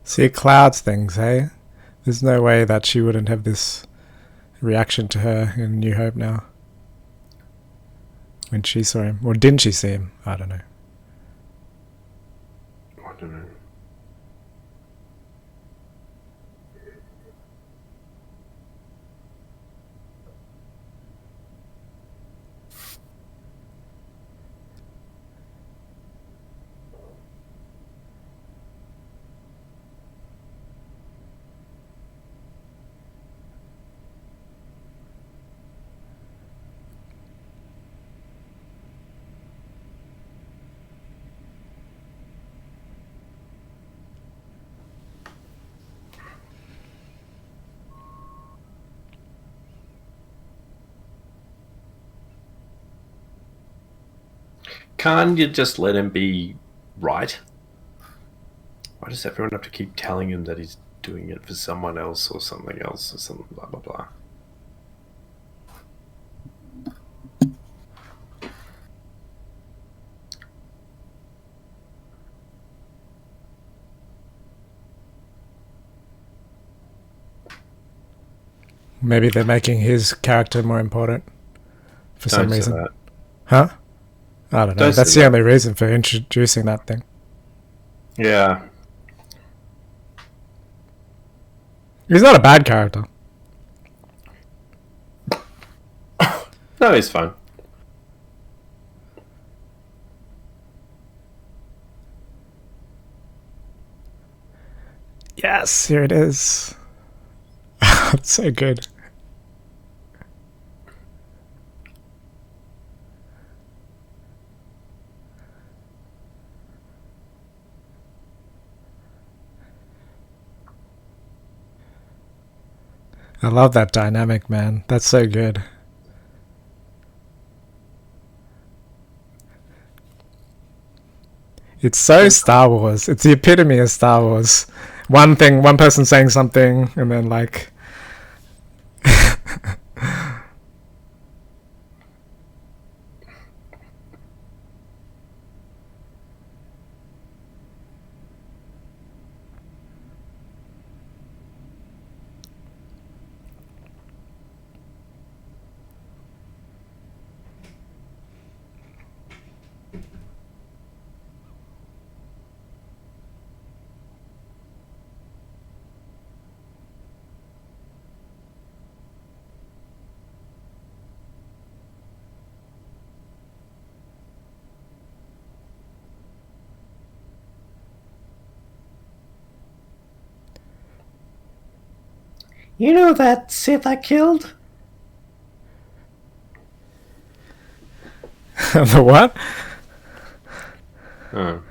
S1: See, it clouds things, hey? There's no way that she wouldn't have this reaction to her in New Hope now. When she saw him. Or didn't she see him? I don't know.
S4: I don't know. Can't you just let him be right? Why does everyone have to keep telling him that he's doing it for someone else or something else or something blah blah blah?
S1: Maybe they're making his character more important for some
S4: Don't say
S1: reason.
S4: that.
S1: Huh? I don't know.
S4: Don't say
S1: That's the
S4: that.
S1: only reason for introducing that thing.
S4: Yeah.
S1: He's not a bad character.
S4: No, he's fine.
S1: Yes, here it is. It's so good. I love that dynamic, man. That's so good. It's so Star Wars. It's the epitome of Star Wars. One thing, one person saying something, and then like...
S4: You know that Sith I killed?
S1: The what?
S4: Oh.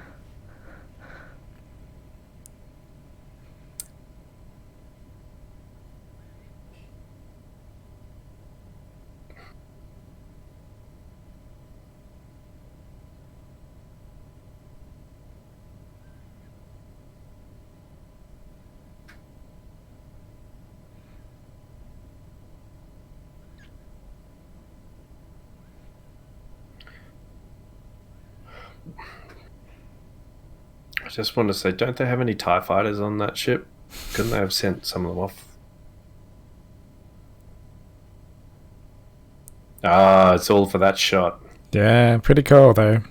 S4: I just want to say, don't they have any TIE fighters on that ship? Couldn't they have sent some of them off? Ah, it's all for that shot.
S1: Yeah, pretty cool though.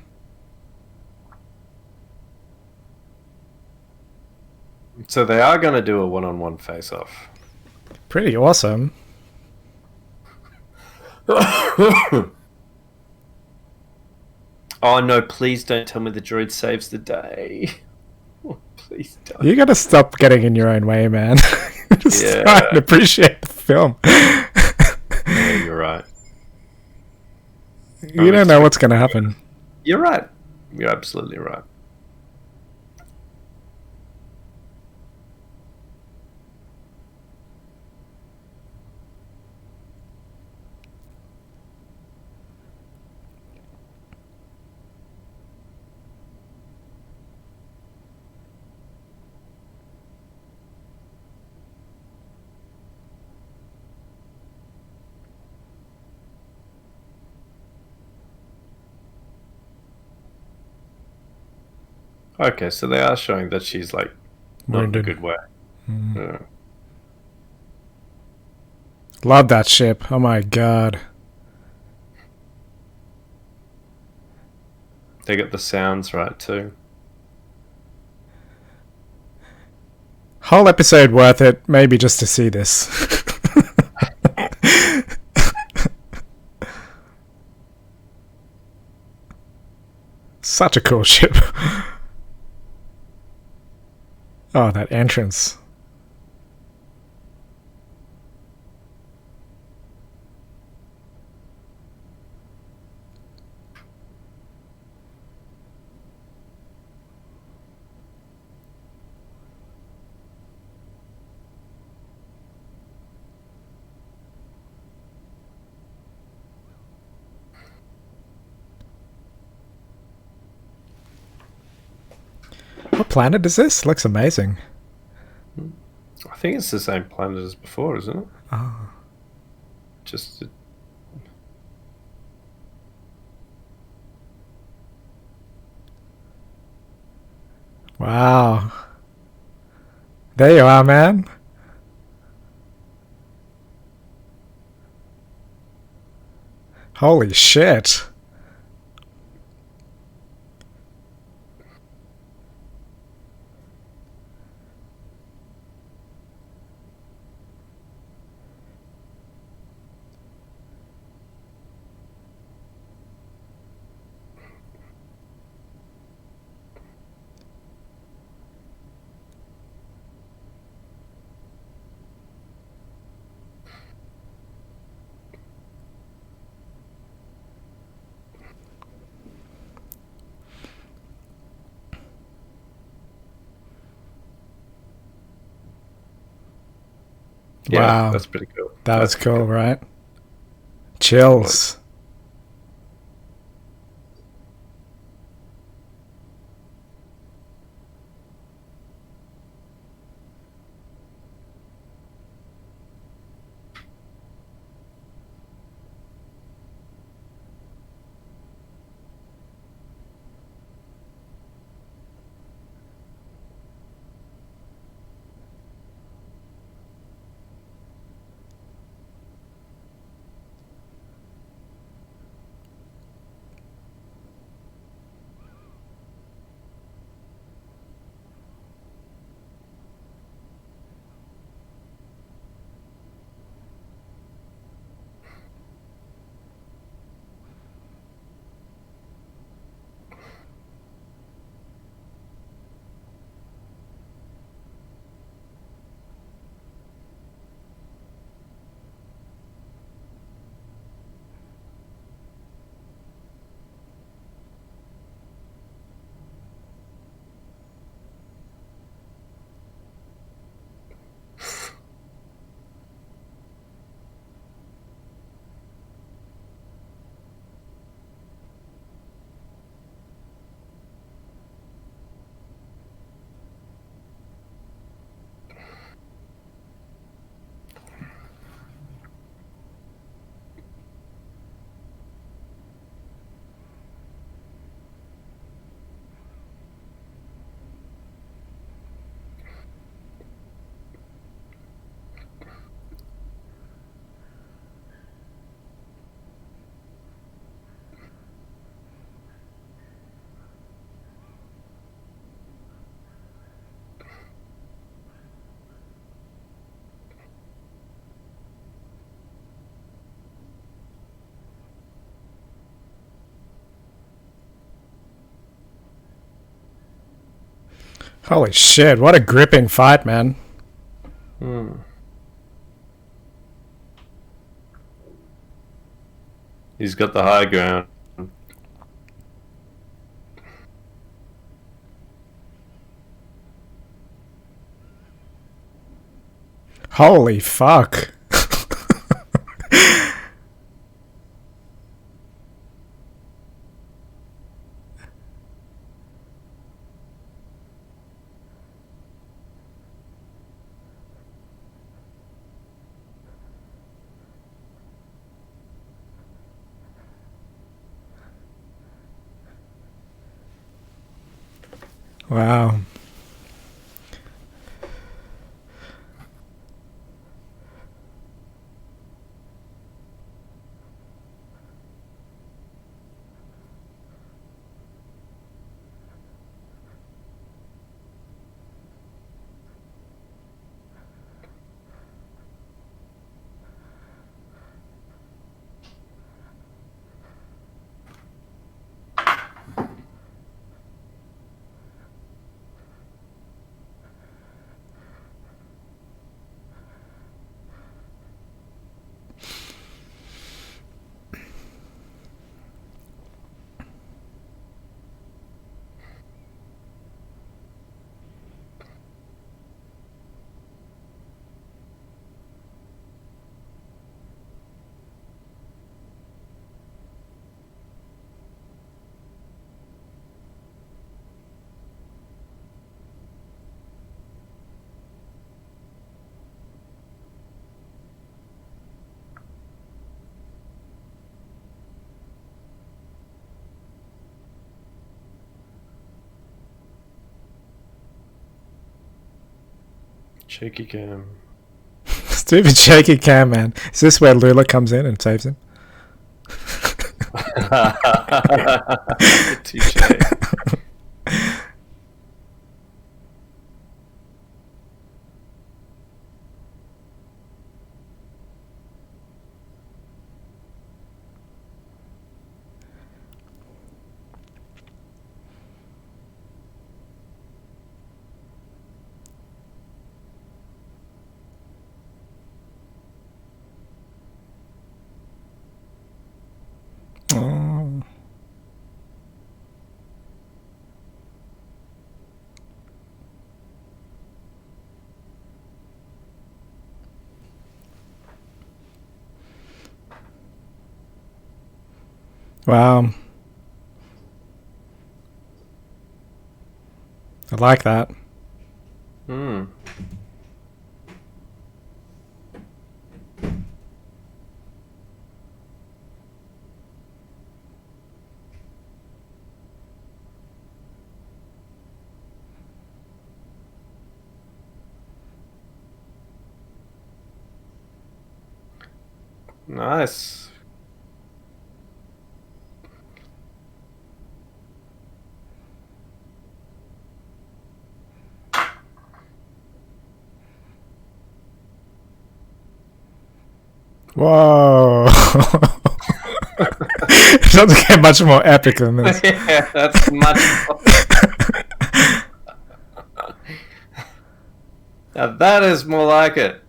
S4: So they are going to do a one-on-one face-off.
S1: Pretty awesome.
S4: Oh no, please don't tell me the droid saves the day. Oh, please don't.
S1: You gotta stop getting in your own way, man. Just
S4: Yeah.
S1: try and appreciate the film.
S4: Yeah, you're right.
S1: You don't know what's gonna happen.
S4: You're right. You're absolutely right. Okay, so they are showing that she's like Not in a
S1: Wounded.
S4: good way. Yeah.
S1: Love that ship. Oh my god.
S4: They got the sounds right too.
S1: Whole episode worth it, maybe just to see this. Such a cool ship. Oh, that entrance. What planet is this? Looks amazing.
S4: I think it's the same planet as before, isn't it?
S1: Oh.
S4: Just
S1: Wow. There you are, man. Holy shit.
S4: yeah,
S1: Wow.
S4: that's pretty cool.
S1: That was
S4: That's
S1: cool, right? Chills. Holy shit, what a gripping fight, man.
S4: He's got the high ground.
S1: Holy fuck. Wow.
S4: Shaky cam.
S1: Stupid shaky cam, man. Is this where Lula comes in and saves him?
S4: Touche.
S1: Oh. Wow. I like that.
S4: Hmm. Nice.
S1: Whoa. It doesn't get much more epic than this.
S4: Yeah, that's much. Now that is more like it.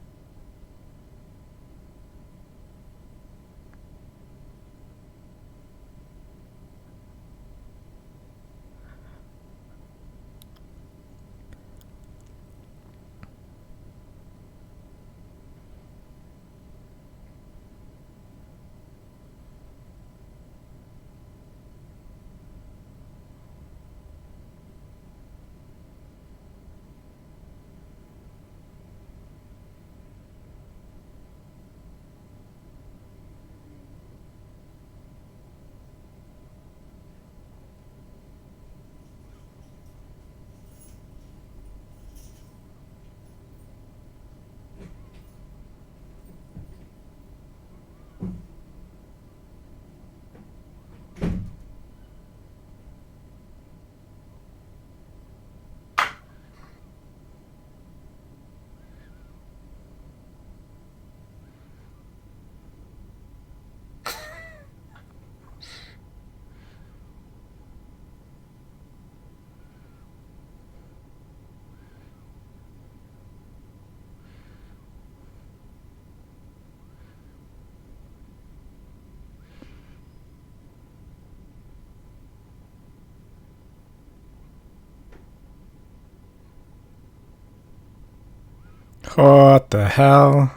S1: What the hell?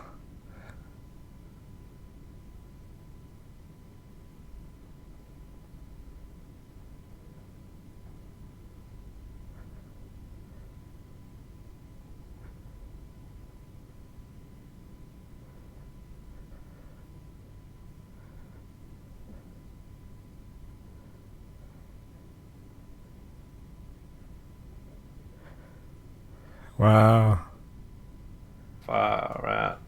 S1: Wow.
S4: Far out.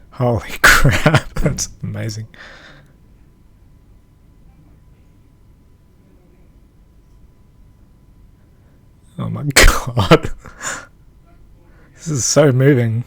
S1: Holy crap. That's amazing. Oh my god. This is so moving.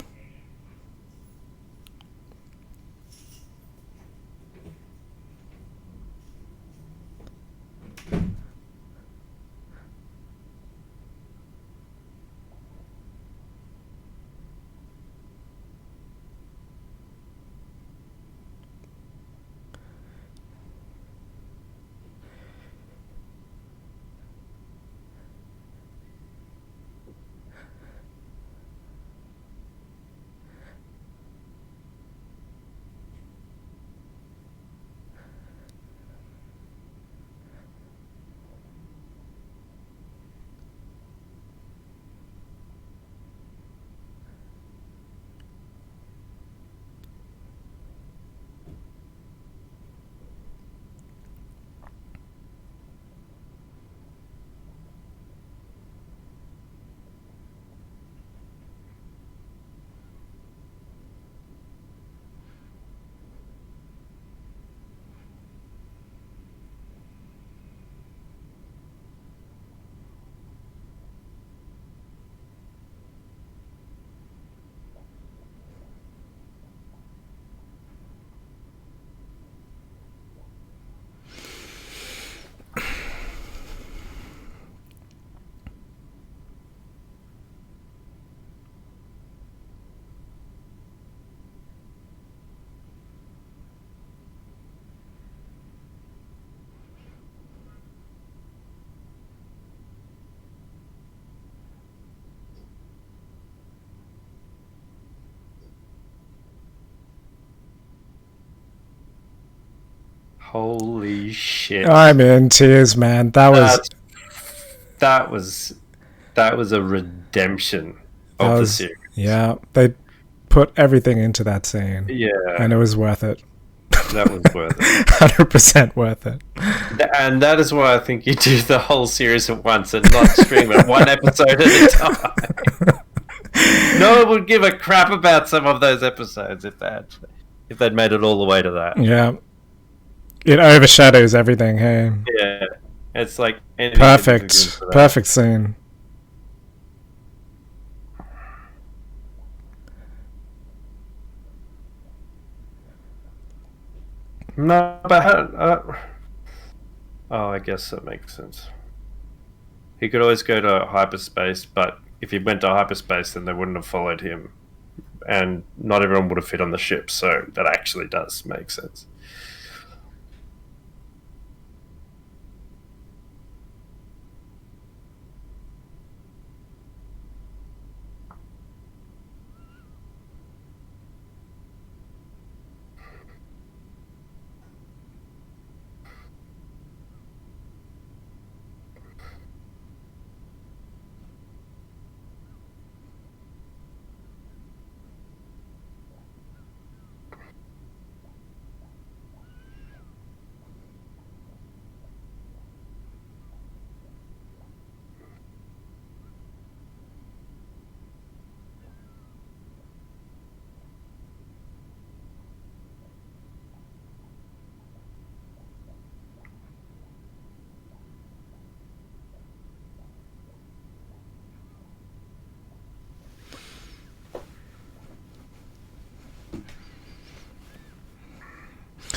S4: Holy shit!
S1: I'm in tears, man.
S4: That was a redemption
S1: That
S4: of the
S1: was
S4: series.
S1: yeah. They put everything into that scene,
S4: Yeah,
S1: and it was worth it.
S4: that was worth it.
S1: 100% worth it.
S4: And that is why I think you do the whole series at once and not stream it one episode at a time. No one would give a crap about some of those episodes if they'd made it all the way to that.
S1: Yeah, it overshadows everything. Hey,
S4: Yeah, it's like anything is good for that.
S1: perfect scene.
S4: No, but oh, I guess that makes sense. He could always go to hyperspace, but if he went to hyperspace, then they wouldn't have followed him, and not everyone would have fit on the ship. So that actually does make sense.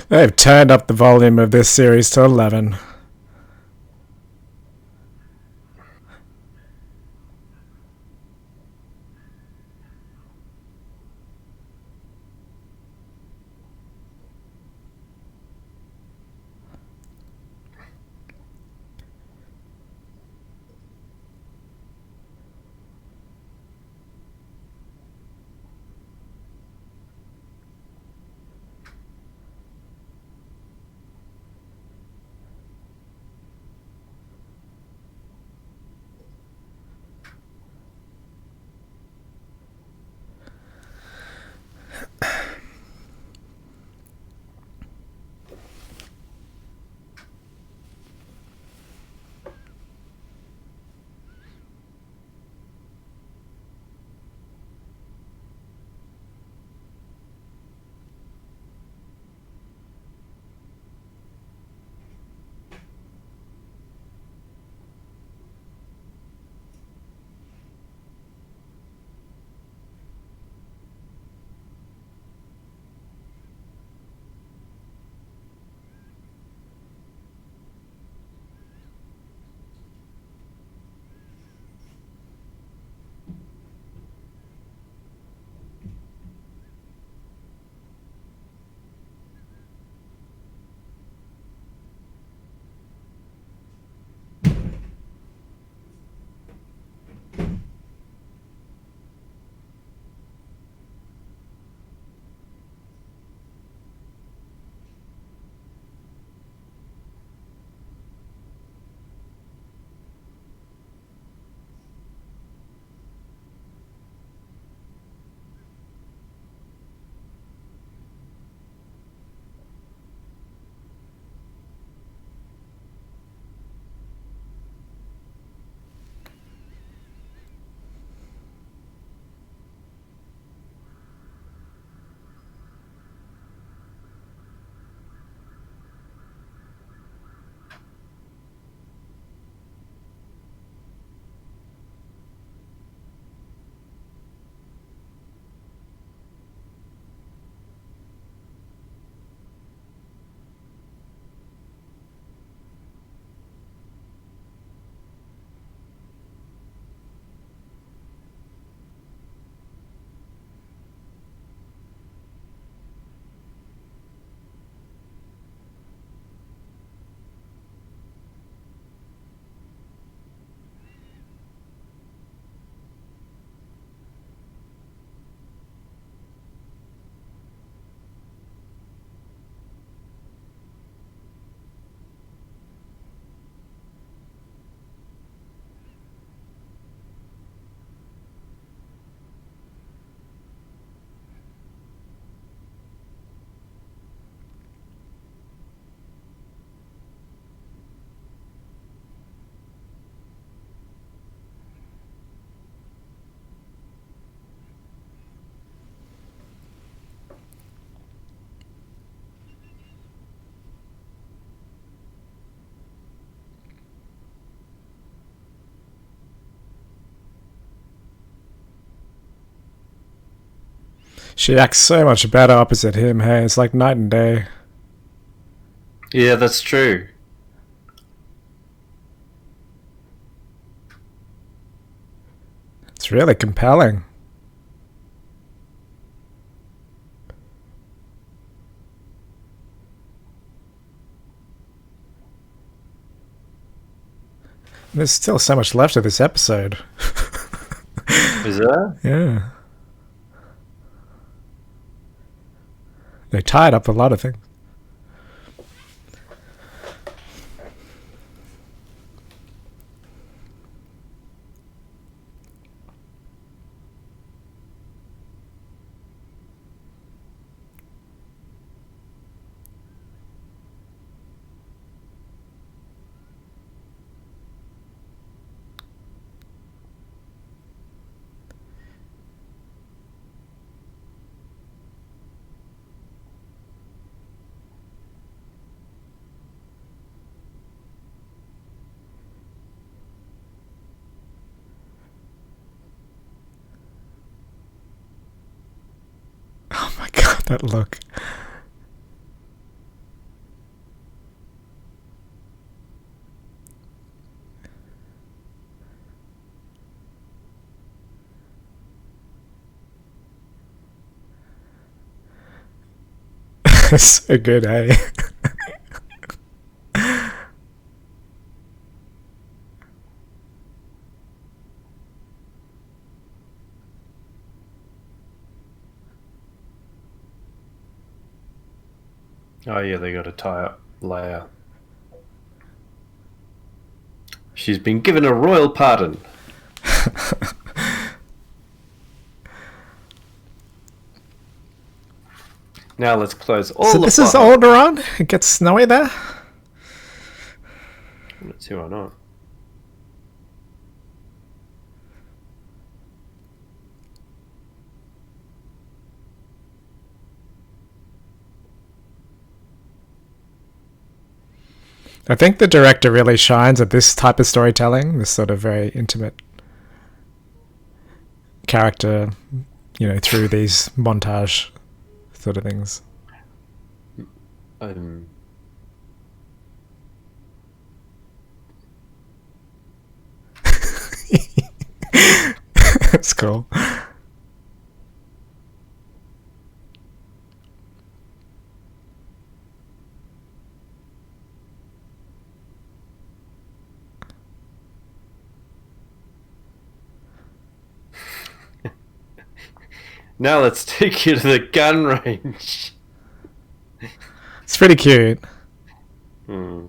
S1: They've turned up the volume of this series to 11. She acts so much better opposite him, hey? It's like night and day.
S4: Yeah, that's true.
S1: It's really compelling. There's still so much left of this episode.
S4: Is there?
S1: Yeah. They tied up a lot of things. Oh my god, that look. So good, eh?
S4: Oh yeah, they got to tie up Leia. She's been given a royal pardon. Now let's close all
S1: So
S4: the
S1: this is
S4: plot holes.
S1: Alderaan? It gets snowy there?
S4: Let's see why not.
S1: I think the director really shines at this type of storytelling, this sort of very intimate character, through these montage sort of things. It's cool.
S4: Now let's take you to the gun range.
S1: It's pretty cute.
S4: Hmm.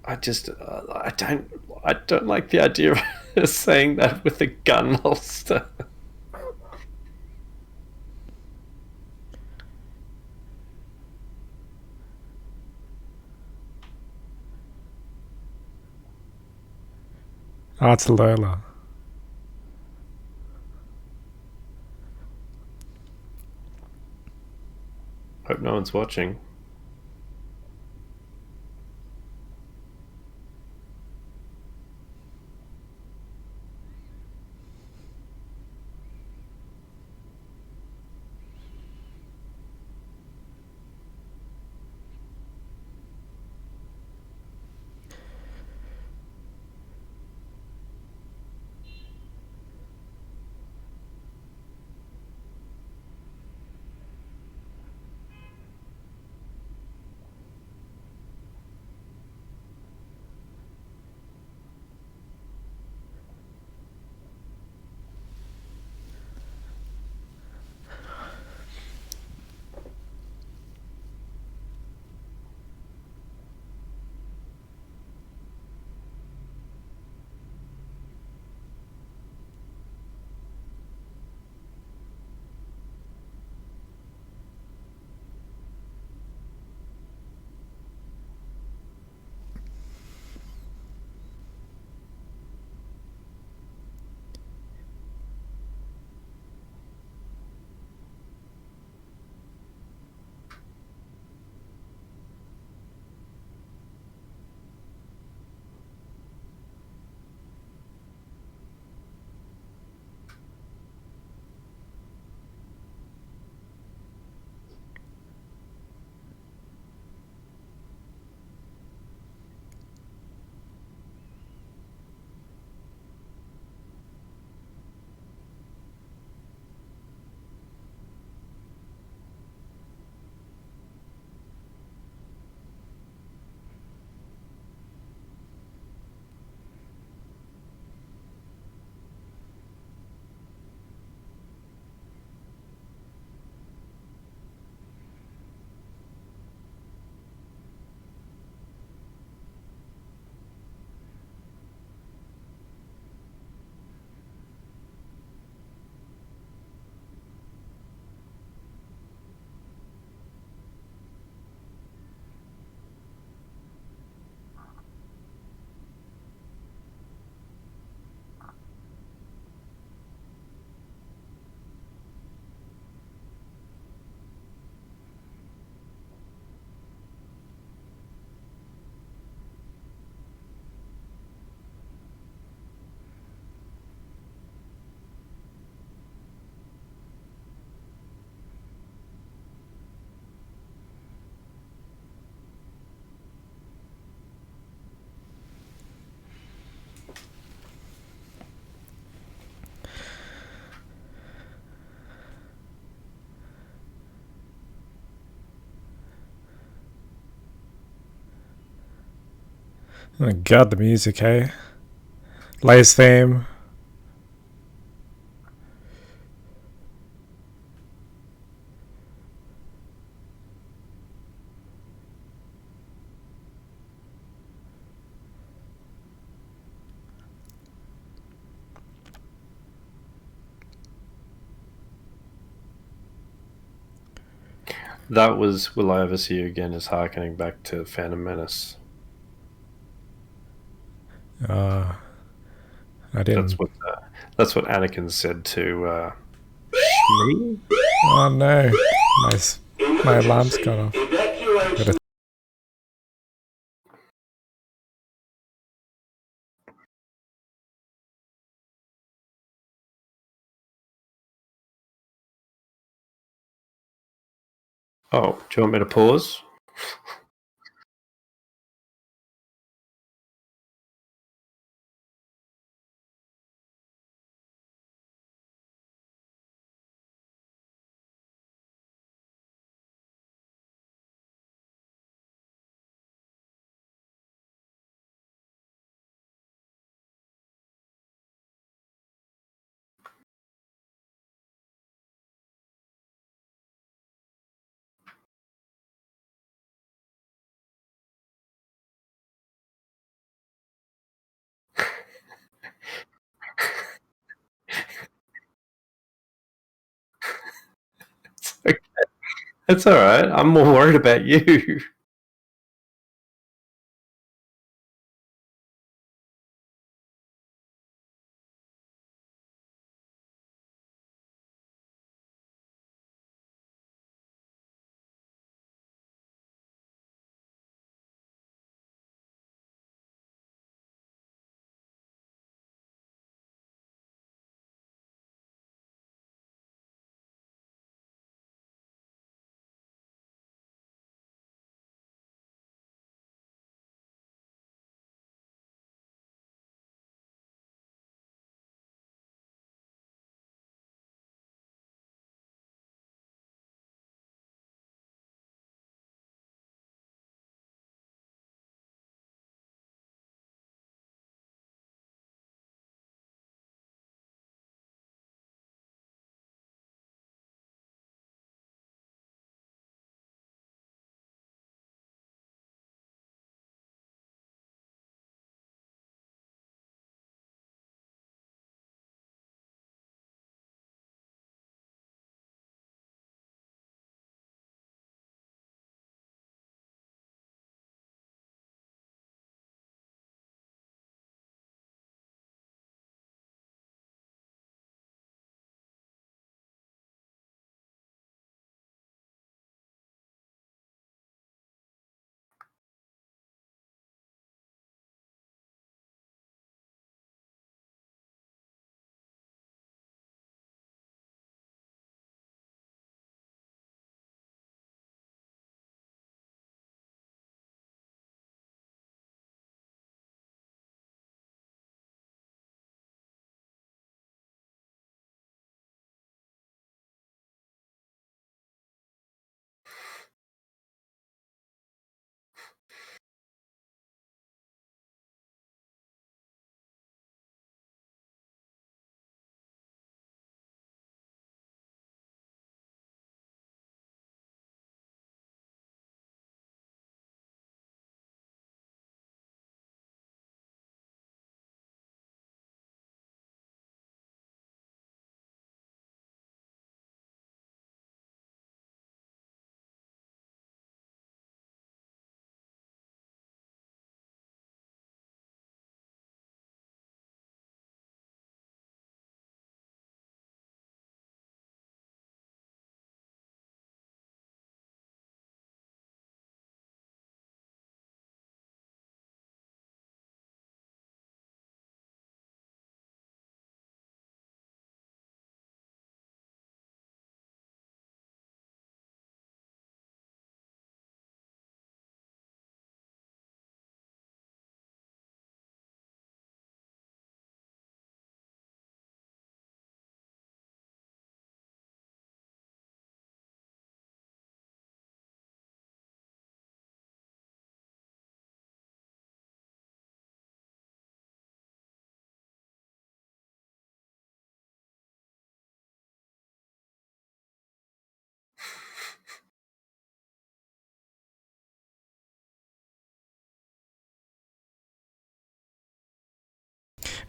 S4: I don't like the idea of saying that with a gun holster.
S1: Oh, it's Lola.
S4: Hope no one's watching.
S1: Oh god, the music, hey? Lay's theme.
S5: That was "Will I Ever See You Again" is harkening back to Phantom Menace.
S1: I didn't.
S5: That's what Anakin said to Shmi.
S1: Oh no, my alarm's gone off. Gotta
S5: Oh, do you want me to pause? It's all right. I'm more worried about you.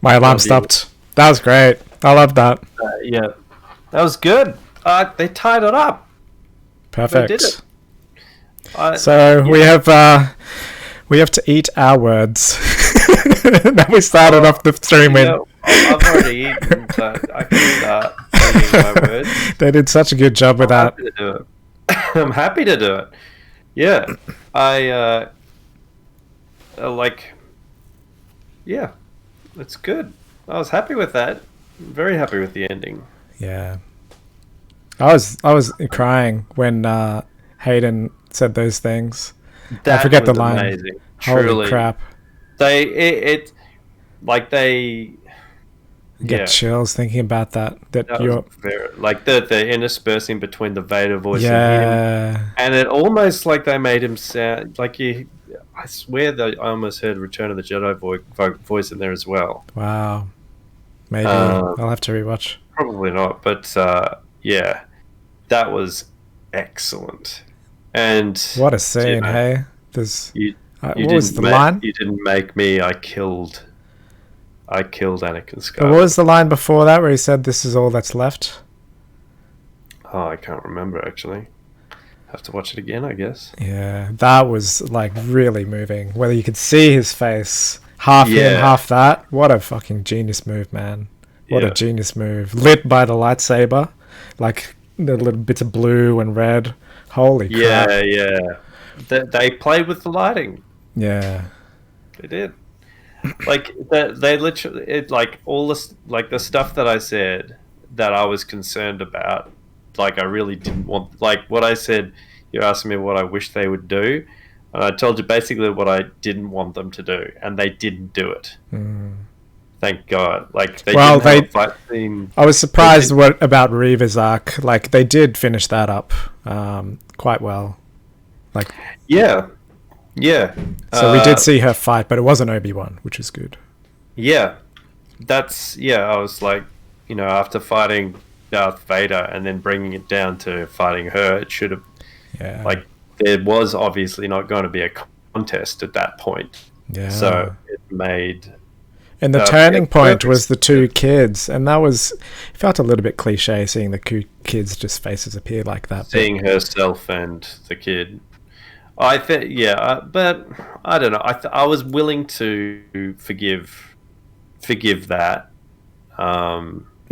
S1: My alarm
S5: Love you.
S1: stopped. That was great. I love that.
S5: Yeah, that was good. They tied it up.
S1: Perfect.
S5: They did it.
S1: So we have to eat our words. Now we started off the stream with.
S5: I've already eaten, so I can start eating my words.
S1: They did such a good job with that.
S5: Happy to do it. I'm happy to do it. Yeah, I like. Yeah, it's good. I was happy with that. Very happy with the ending.
S1: Yeah. I was crying when Hayden said those things.
S5: That
S1: I forget the
S5: was
S1: line.
S5: amazing.
S1: Holy
S5: Truly.
S1: crap.
S5: They
S1: Get chills thinking about that. That
S5: was
S1: you're
S5: very, like the interspersing between the Vader voice and
S1: yeah.
S5: him, and it almost like they made him sound like you. I swear that I almost heard Return of the Jedi voice in there as well.
S1: Wow. Maybe I'll have to rewatch.
S5: Probably not, but yeah, that was excellent. And
S1: What a scene,
S5: you know,
S1: hey? There's
S5: you
S1: what was the line?
S5: You didn't make me. I killed Anakin Skywalker.
S1: What was the line before that where he said this is all that's left?
S5: Oh, I can't remember actually. Have to watch it again, I guess.
S1: Yeah, that was like really moving. Whether you could see his face, half him,
S5: Yeah.
S1: half that. What a fucking genius move, man. What
S5: Yeah.
S1: a genius move. Lit by the lightsaber, like the little bits of blue and red. Holy crap.
S5: Yeah. They played with the lighting.
S1: Yeah.
S5: They did. Like they literally like all this, like the stuff that I said that I was concerned about. Like I really didn't want, like what I said. You asked me what I wish they would do, and I told you basically what I didn't want them to do, and they didn't do it. Thank God. Like they
S1: Well,
S5: didn't have a fight scene.
S1: I was surprised about Reva's arc. Like they did finish that up quite well. Like
S5: Yeah.
S1: so we did see her fight, but it wasn't Obi-Wan, which is good.
S5: Yeah, I was like, after fighting Darth Vader and then bringing it down to fighting her, it should have,
S1: Yeah.
S5: like, there was obviously not going to be a contest at that point.
S1: Yeah.
S5: So it made.
S1: And the turning point was the two kids, and that was, it felt a little bit cliche seeing the two kids' just faces appear like that.
S5: Seeing herself and the kid. I think, but I don't know. I was willing to forgive that.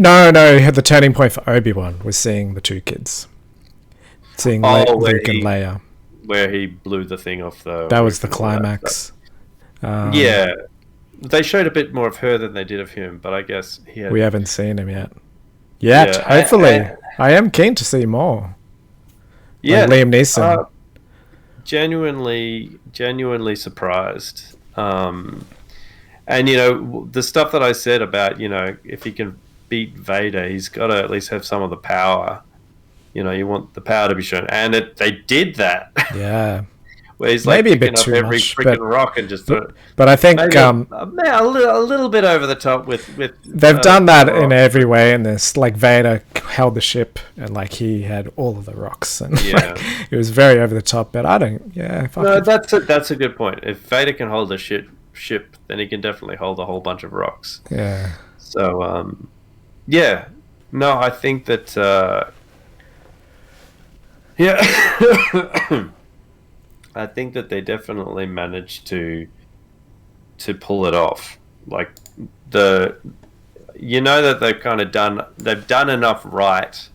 S1: No, the turning point for Obi-Wan was seeing the two kids. Seeing Luke and Leia.
S5: Where he blew the thing off the...
S1: That was the climax.
S5: Yeah. They showed a bit more of her than they did of him, but I guess he had...
S1: We haven't seen him yet. Hopefully. I am keen to see more.
S5: Yeah.
S1: Like Liam Neeson.
S5: Genuinely surprised. And, the stuff that I said about, if he can beat Vader, he's got to at least have some of the power. You want the power to be shown. And they did that.
S1: Yeah.
S5: Where he's
S1: maybe
S5: like
S1: a bit
S5: picking
S1: too
S5: up every
S1: much,
S5: freaking rock and just...
S1: But I think
S5: a little bit over the top with
S1: they've done that in every way in this. Like Vader held the ship and like he had all of the rocks and it was very over the top. But I don't. Yeah,
S5: that's a good point. If Vader can hold a ship, then he can definitely hold a whole bunch of rocks.
S1: Yeah.
S5: So no, I think that I think that they definitely managed to pull it off. Like that they've done enough right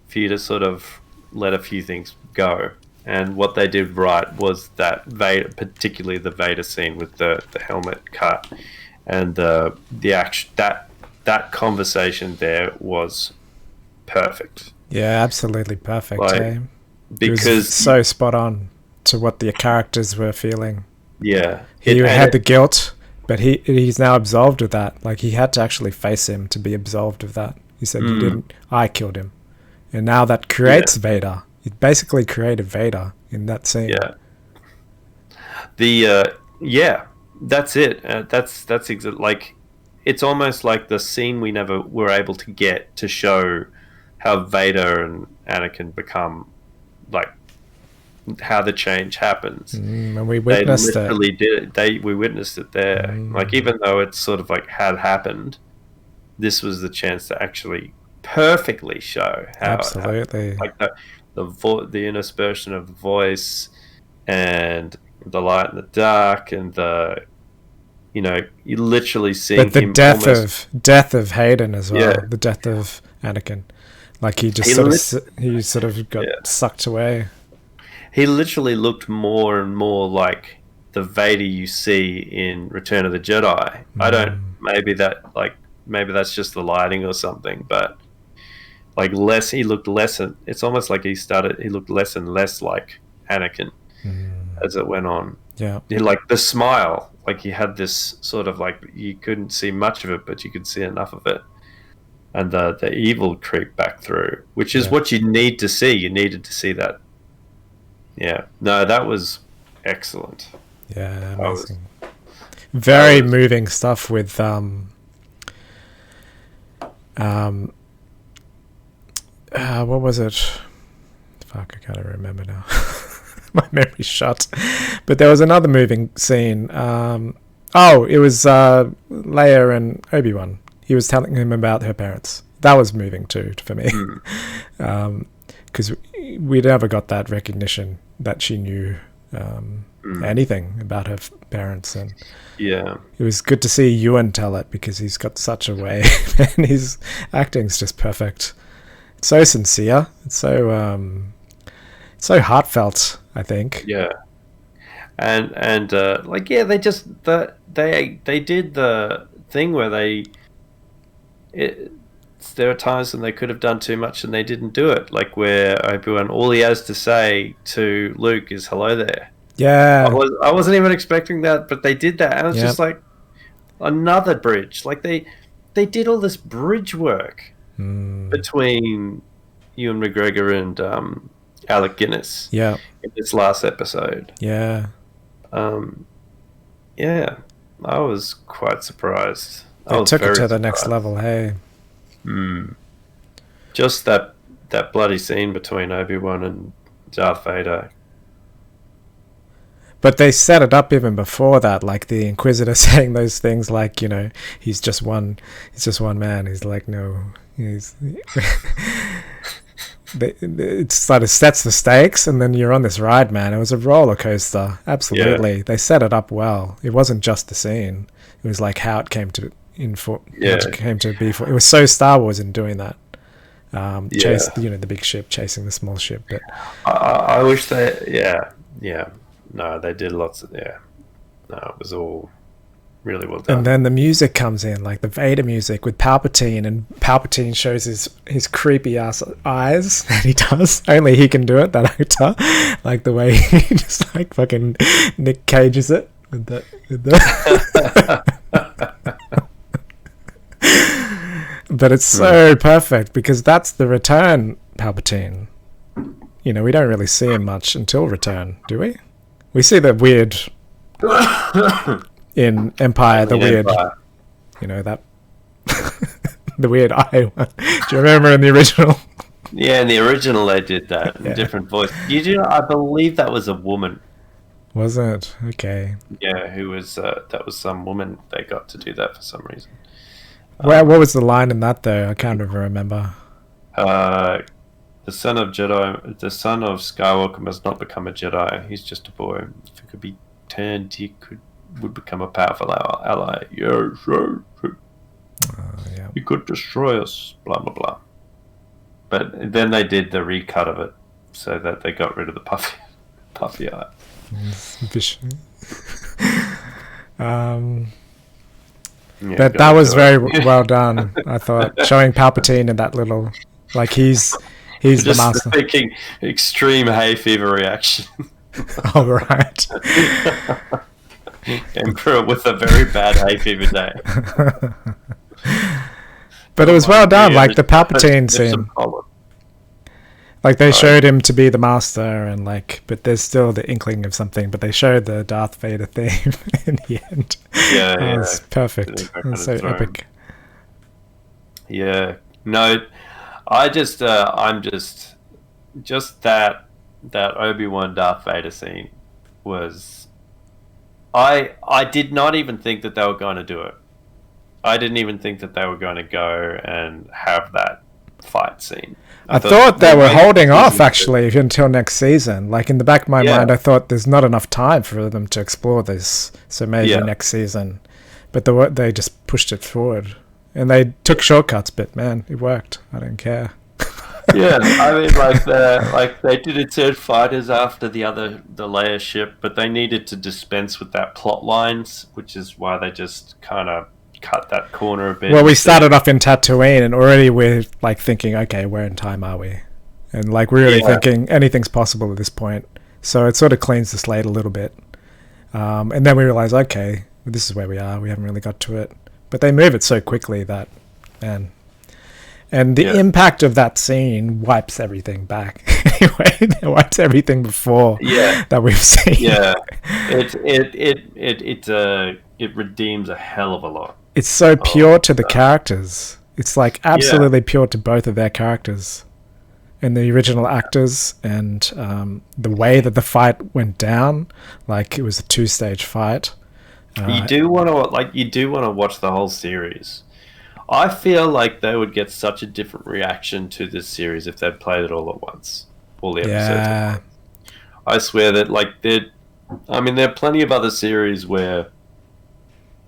S5: for you to sort of let a few things go. And what they did right was that Vader, particularly the Vader scene with the helmet cut and the action, that conversation there was perfect.
S1: Yeah, absolutely perfect.
S5: Because
S1: it was so spot on to what the characters were feeling.
S5: Yeah,
S1: he had the guilt, but he's now absolved of that. Like he had to actually face him to be absolved of that. He said, "You didn't. I killed him," and now that creates Vader. It basically created Vader in that scene.
S5: Yeah. That's it. That's like it's almost like the scene we never were able to get to show how Vader and Anakin become like how the change happens.
S1: And we witnessed
S5: They literally
S1: it.
S5: did it. We witnessed it there. Like, even though it's sort of like had happened, this was the chance to actually perfectly show how
S1: Absolutely.
S5: it happened. Like the interspersion of the voice and the light and the dark and you literally see
S1: But the
S5: him
S1: death of Hayden as well.
S5: Yeah.
S1: The death of Anakin. Like he just sort of got sucked away.
S5: He literally looked more and more like the Vader you see in Return of the Jedi. I don't. Maybe that's just the lighting or something, but like less. He looked less. It's almost like he looked less and less like Anakin as it went on.
S1: Yeah.
S5: Like the smile. Like he had this sort of like you couldn't see much of it, but you could see enough of it. And the evil creep back through, which is what you need to see. You needed to see that. Yeah. No, that was excellent.
S1: Yeah, amazing. Very moving stuff with what was it? Fuck, I can't remember now. My memory's shot. But there was another moving scene. It was Leia and Obi-Wan. He was telling him about her parents. That was moving too for me. Because we never got that recognition that she knew anything about her parents. And
S5: yeah,
S1: it was good to see Ewan tell it because he's got such a way. And his acting's just perfect. It's so sincere. It's so heartfelt, I think.
S5: Yeah. And they just they did the thing where there are times when they could have done too much and they didn't do it. Like where Obi-Wan, all he has to say to Luke is "Hello there."
S1: Yeah,
S5: I wasn't even expecting that, but they did that, and it's just like another bridge. Like they did all this bridge work between Ewan McGregor and Alec Guinness.
S1: Yeah,
S5: in this last episode.
S1: Yeah.
S5: Yeah, I was quite surprised.
S1: They took it to the next level, hey.
S5: Just that bloody scene between Obi-Wan and Darth Vader.
S1: But they set it up even before that, like the Inquisitor saying those things like, he's just one man. He's like, no, it sort of sets the stakes, and then you're on this ride, man. It was a roller coaster, absolutely. Yeah. They set it up well. It wasn't just the scene; it was like how it came to be. It was so Star Wars in doing that. Chase, the big ship chasing the small ship. But
S5: I wish they, no, they did lots of, no, it was all really well done.
S1: And then the music comes in, like the Vader music with Palpatine, and Palpatine shows his creepy ass eyes that he does. Only he can do it, that actor. Like the way he just like fucking Nick Cages it with the But it's so perfect because that's the Return Palpatine. We don't really see him much until Return, do we? We see the weird in Empire, the weird, that the weird eye one. Do you remember in the original?
S5: Yeah, in the original they did that in different voice. I believe that was a woman.
S1: Was it? Okay.
S5: Yeah, who was that was some woman they got to do that for some reason.
S1: What was the line in that though? I can't even remember.
S5: The son of Skywalker must not become a Jedi. He's just a boy. If he could be turned, he would become a powerful ally. Yes, sir. He could destroy us. Blah blah blah. But then they did the recut of it so that they got rid of the puffy eye.
S1: But that was very well done, I thought, showing Palpatine in that little, like he's just the master.
S5: Thinking extreme hay fever reaction.
S1: Oh right.
S5: Emperor with a very bad hay fever day.
S1: But it was well done, like the Palpatine scene. Like they showed him to be the master, and but there's still the inkling of something. But they showed the Darth Vader theme in the end.
S5: Yeah,
S1: it was perfect. It was so epic.
S5: Yeah, no, I'm just that that Obi-Wan Darth Vader scene was... I did not even think that they were going to do it. I didn't even think that they were going to go and have that fight scene.
S1: I thought they were
S5: made
S1: holding
S5: the
S1: off
S5: decision
S1: actually until next season. Like in the back of my
S5: Yeah.
S1: mind, I thought there's not enough time for them to explore this, so maybe
S5: Yeah.
S1: next season. But they just pushed it forward, and they took shortcuts. But man, it worked. I don't care.
S5: Yeah, I mean, like they did insert fighters after the Leia ship, but they needed to dispense with that plot lines, which is why they just kind of cut that corner a bit.
S1: Well, we started off in Tatooine, and already we're like thinking, okay, where in time are we? And like we're really
S5: Yeah.
S1: thinking anything's possible at this point. So it sort of cleans the slate a little bit. And then we realize, okay, this is where we are. We haven't really got to it, but they move it so quickly that, man. And the
S5: Yeah.
S1: impact of that scene wipes everything back. Anyway, it wipes everything before
S5: Yeah.
S1: that we've seen.
S5: Yeah, it redeems a hell of a lot.
S1: It's so pure to the characters. It's like absolutely pure to both of their characters and the original actors, and the way that the fight went down. Like it was a 2-stage fight.
S5: You do want to watch the whole series. I feel like they would get such a different reaction to this series if they'd played it all at once, all the episodes.
S1: Yeah,
S5: I swear that there are plenty of other series where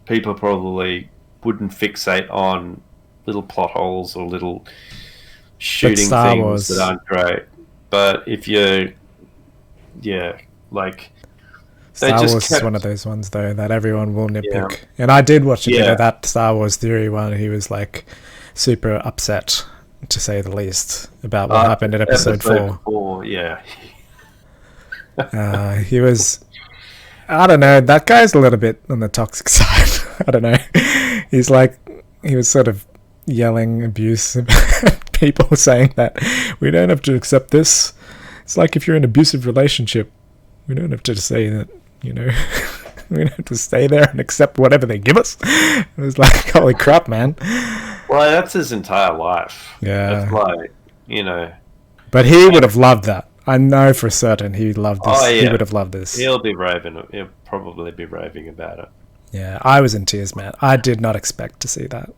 S5: people probably wouldn't fixate on little plot holes or little shooting
S1: Star
S5: things
S1: Wars.
S5: that aren't great. But if you, like they
S1: Star
S5: just
S1: Wars is
S5: kept-
S1: one of those ones though that everyone will nitpick.
S5: Yeah.
S1: And I did watch a bit
S5: Yeah.
S1: of that Star Wars Theory one. He was like super upset, to say the least, about what happened in episode 4.
S5: Yeah,
S1: He was, I don't know, that guy's a little bit on the toxic side. I don't know. He was sort of yelling abuse about people, saying that we don't have to accept this. It's like if you're in an abusive relationship, we don't have to say that, we don't have to stay there and accept whatever they give us. It was like, holy crap, man.
S5: well, that's his entire life.
S1: Yeah.
S5: It's like,
S1: But he would have loved that. I know for certain he loved this.
S5: Oh, yeah.
S1: He would have loved this.
S5: He'll probably be raving about it.
S1: Yeah, I was in tears, man. I did not expect to see that.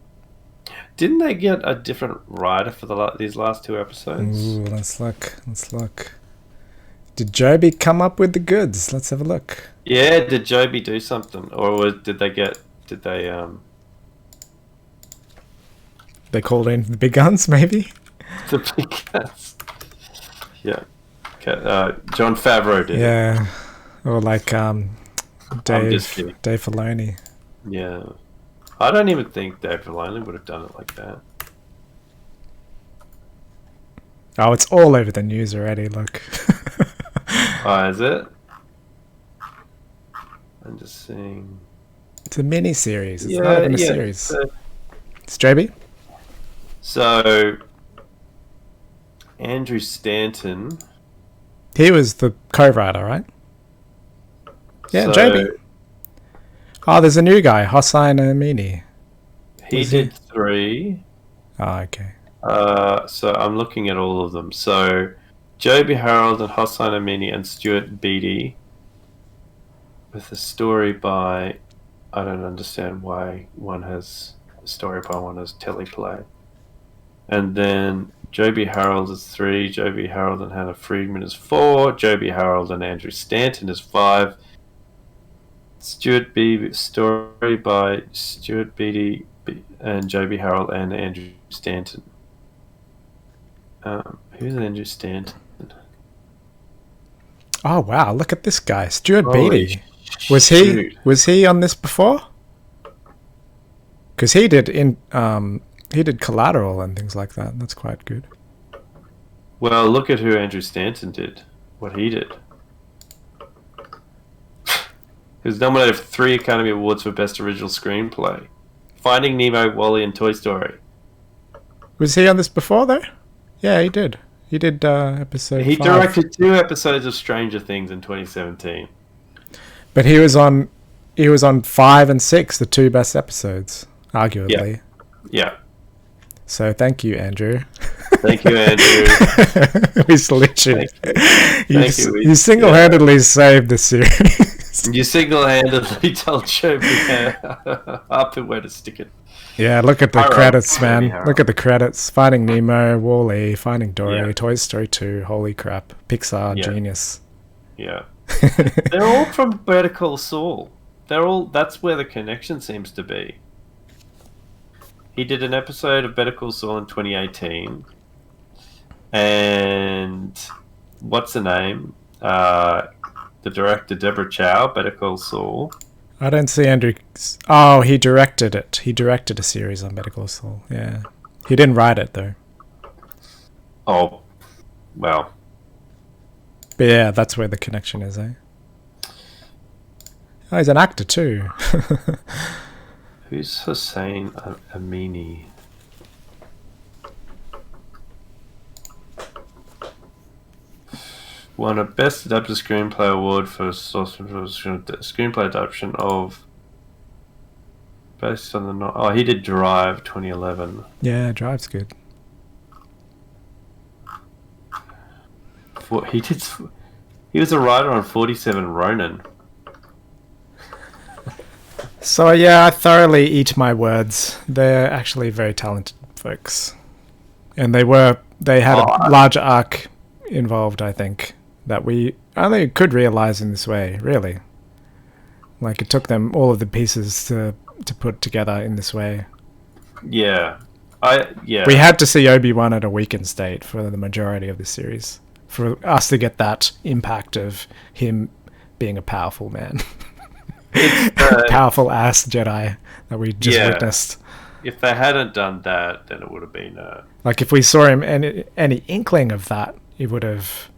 S5: Didn't they get a different writer for these last 2 episodes?
S1: Ooh, let's look. Did Joby come up with the goods? Let's have a look.
S5: Yeah, did Joby do something, or did they?
S1: They called in the big guns, maybe?
S5: The big guys? Yeah. Okay, John Favreau did.
S1: Yeah. Or like Dave
S5: just kidding.
S1: Filoni.
S5: Yeah. I don't even think Dave Filoni would have done it like that.
S1: Oh, it's all over the news already, look.
S5: Oh, is it? I'm just seeing.
S1: It's a mini-series. It's not even a series. It's Joby?
S5: So, Andrew Stanton.
S1: He was the co-writer, right? Yeah,
S5: So,
S1: Joby. Oh, there's a new guy, Hossein Amini.
S5: He did 3.
S1: Oh, okay.
S5: So I'm looking at all of them. So Joby Harold and Hossein Amini and Stuart Beattie, with a story by, I don't understand why one has a story by one has teleplay. And then Joby Harold is 3, Joby Harold and Hannah Friedman is 4, Joby Harold and Andrew Stanton is 5. Stuart Beattie, story by Stuart Beattie and Joby Harold and Andrew Stanton. Who's Andrew Stanton?
S1: Oh wow! Look at this guy, Stuart
S5: Holy
S1: Beattie. Was he on this before? Because he did Collateral and things like that. That's quite good.
S5: Well, look at who Andrew Stanton did. What he did. He was nominated for 3 Academy Awards for Best Original Screenplay. Finding Nemo, WALL-E, and Toy Story.
S1: Was he on this before though? Yeah, he did. He did episode.
S5: He
S1: 5.
S5: directed 2 episodes of Stranger Things in 2017.
S1: But he was on 5 and 6, the 2 best episodes, arguably.
S5: Yeah.
S1: So thank you, Andrew.
S5: Thank you, Andrew.
S1: We salute you.
S5: Thank you.
S1: You single-handedly saved the series.
S5: You single-handedly told Joe up and where to stick it.
S1: Yeah, look at the
S5: Harold.
S1: credits, man.
S5: Maybe Harold.
S1: Look at the credits. Finding Nemo, Wall-E, Finding Dory,
S5: Yeah.
S1: Toy Story 2. Holy crap. Pixar,
S5: Yeah.
S1: genius.
S5: Yeah. They're all from Better Call Saul. That's where the connection seems to be. He did an episode of Better Call Saul in 2018. And what's the name? The director, Deborah Chow, Better Call Saul.
S1: I don't see Andrew... Oh, he directed it. He directed a series on Better Call Saul. Yeah. He didn't write it, though.
S5: Oh, well.
S1: But yeah, that's where the connection is, eh? Oh, he's an actor, too.
S5: Who's Hussein Amini? Won a Best Adapted Screenplay Award for screenplay adaptation of based on the he did Drive 2011.
S1: Yeah, Drive's good.
S5: He was a writer on 47 Ronin.
S1: So yeah, I thoroughly eat my words. They're actually very talented folks. And they had a large arc involved, I think, that we only could realize in this way, really. Like, it took them all of the pieces to put together in this way.
S5: Yeah.
S1: We had to see Obi-Wan at a weakened state for the majority of the series. For us to get that impact of him being a powerful man. Powerful ass Jedi that we just witnessed.
S5: If they hadn't done that, then it would have been...
S1: Like, if we saw him any inkling of that, it would have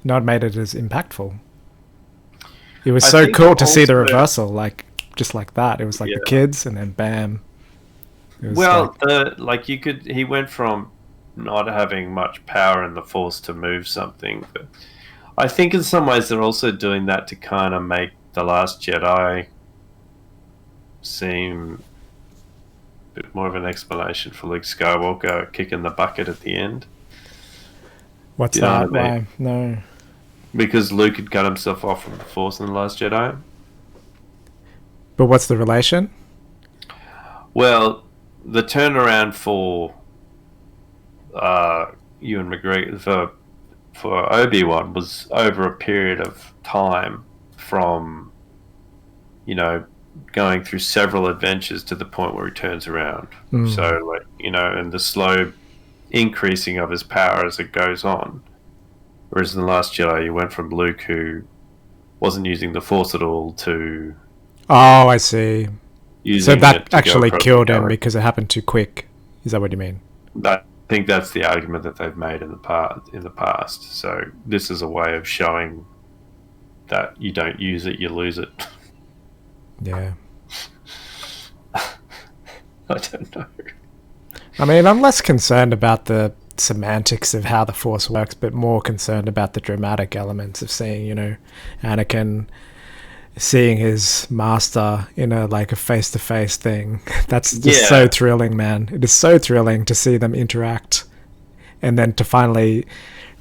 S1: not made it as impactful. It was so cool to see the reversal, like just like that. It was like the kids, and then bam. It was
S5: he went from not having much power in the Force to move something. But I think in some ways they're also doing that to kind of make The Last Jedi seem a bit more of an explanation for Luke Skywalker kicking the bucket at the end.
S1: What's
S5: You know
S1: that?
S5: what I mean?
S1: Why? No.
S5: Because Luke had cut himself off from the Force in The Last Jedi.
S1: But what's the relation?
S5: Well, the turnaround for Ewan McGregor for Obi-Wan was over a period of time from, going through several adventures to the point where he turns around. So, and the slow increasing of his power as it goes on. Whereas in The Last Jedi, you went from Luke, who wasn't using the Force at all, to...
S1: Oh, I see. So that actually killed him
S5: galaxy.
S1: because it happened too quick. Is that what you mean?
S5: I think that's the argument that they've made in the past. So this is a way of showing that you don't use it, you lose it.
S1: Yeah.
S5: I don't know.
S1: I mean, I'm less concerned about the semantics of how the Force works, but more concerned about the dramatic elements of seeing, Anakin seeing his master in a face-to-face thing. That's just so thrilling, man. It is so thrilling to see them interact, and then to finally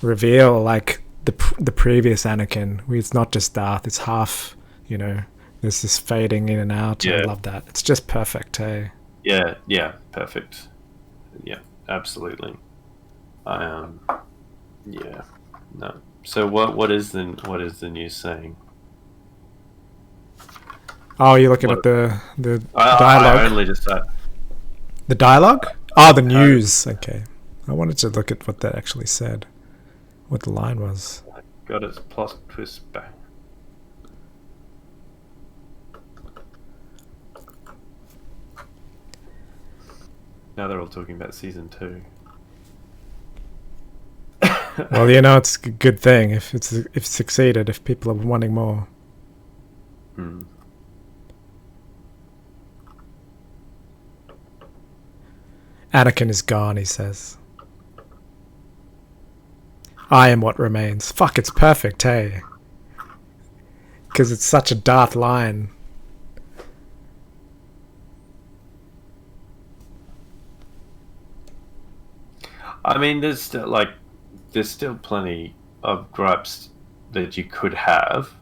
S1: reveal the previous Anakin. It's not just Darth; it's half. There's this fading in and out.
S5: Yeah.
S1: I love that. It's just perfect, hey.
S5: Yeah, perfect. Yeah, absolutely. No. So what is the news saying?
S1: Oh, you're looking at the dialogue.
S5: I only just
S1: The dialogue? Oh, the news. Okay. I wanted to look at what that actually said. What the line was.
S5: got its plot twist back. Now they're all talking about season 2.
S1: Well, it's a good thing if it's succeeded, if people are wanting more. Anakin is gone, he says. I am what remains. Fuck, it's perfect, hey? Because it's such a Darth line.
S5: I mean, there's still plenty of gripes that you could have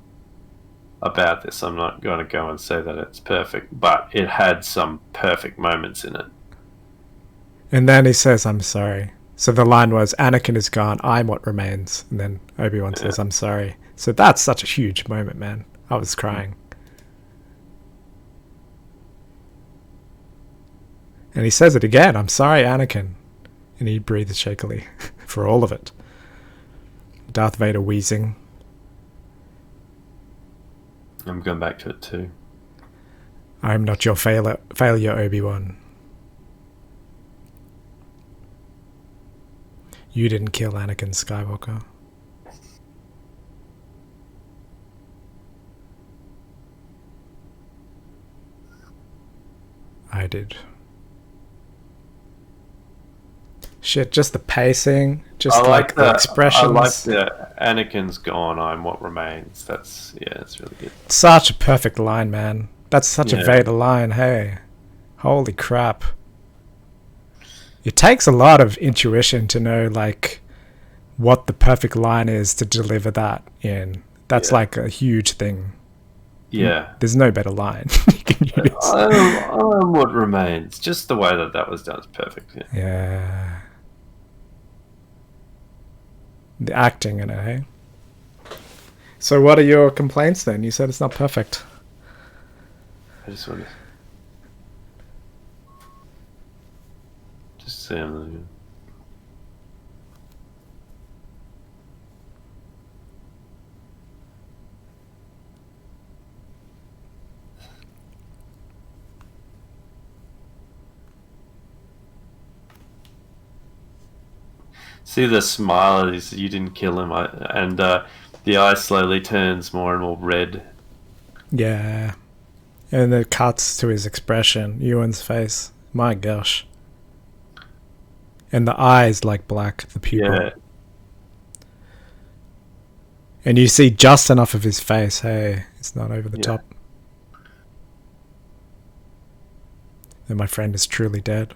S5: about this. I'm not going to go and say that it's perfect, but it had some perfect moments in it.
S1: And then he says, "I'm sorry." So the line was, "Anakin is gone, I'm what remains." And then Obi-Wan says, "I'm sorry." So that's such a huge moment, man. I was crying. And he says it again, "I'm sorry, Anakin." And he breathes shakily for all of it. Darth Vader wheezing.
S5: I'm going back to it too.
S1: "I'm not your failure, Obi-Wan. You didn't kill Anakin Skywalker." "I did." Shit, just the pacing, just like the expressions.
S5: I like the Anakin's gone, I'm what remains. It's really good.
S1: Such a perfect line, man. That's such a Vader line, hey. Holy crap. It takes a lot of intuition to know, like, what the perfect line is to deliver that in. That's like a huge thing.
S5: Yeah.
S1: There's no better line you can use.
S5: I'm what remains. Just the way that was done is perfect.
S1: Yeah. The acting in it, hey? So what are your complaints then? You said it's not perfect.
S5: I just want to say them. See the smile is you didn't kill him, and the eye slowly turns more and more red.
S1: Yeah. And it cuts to his expression, Ewan's face. My gosh. And the eyes like black, the pupil.
S5: Yeah.
S1: And you see just enough of his face, hey. It's not over the top. And my friend is truly dead.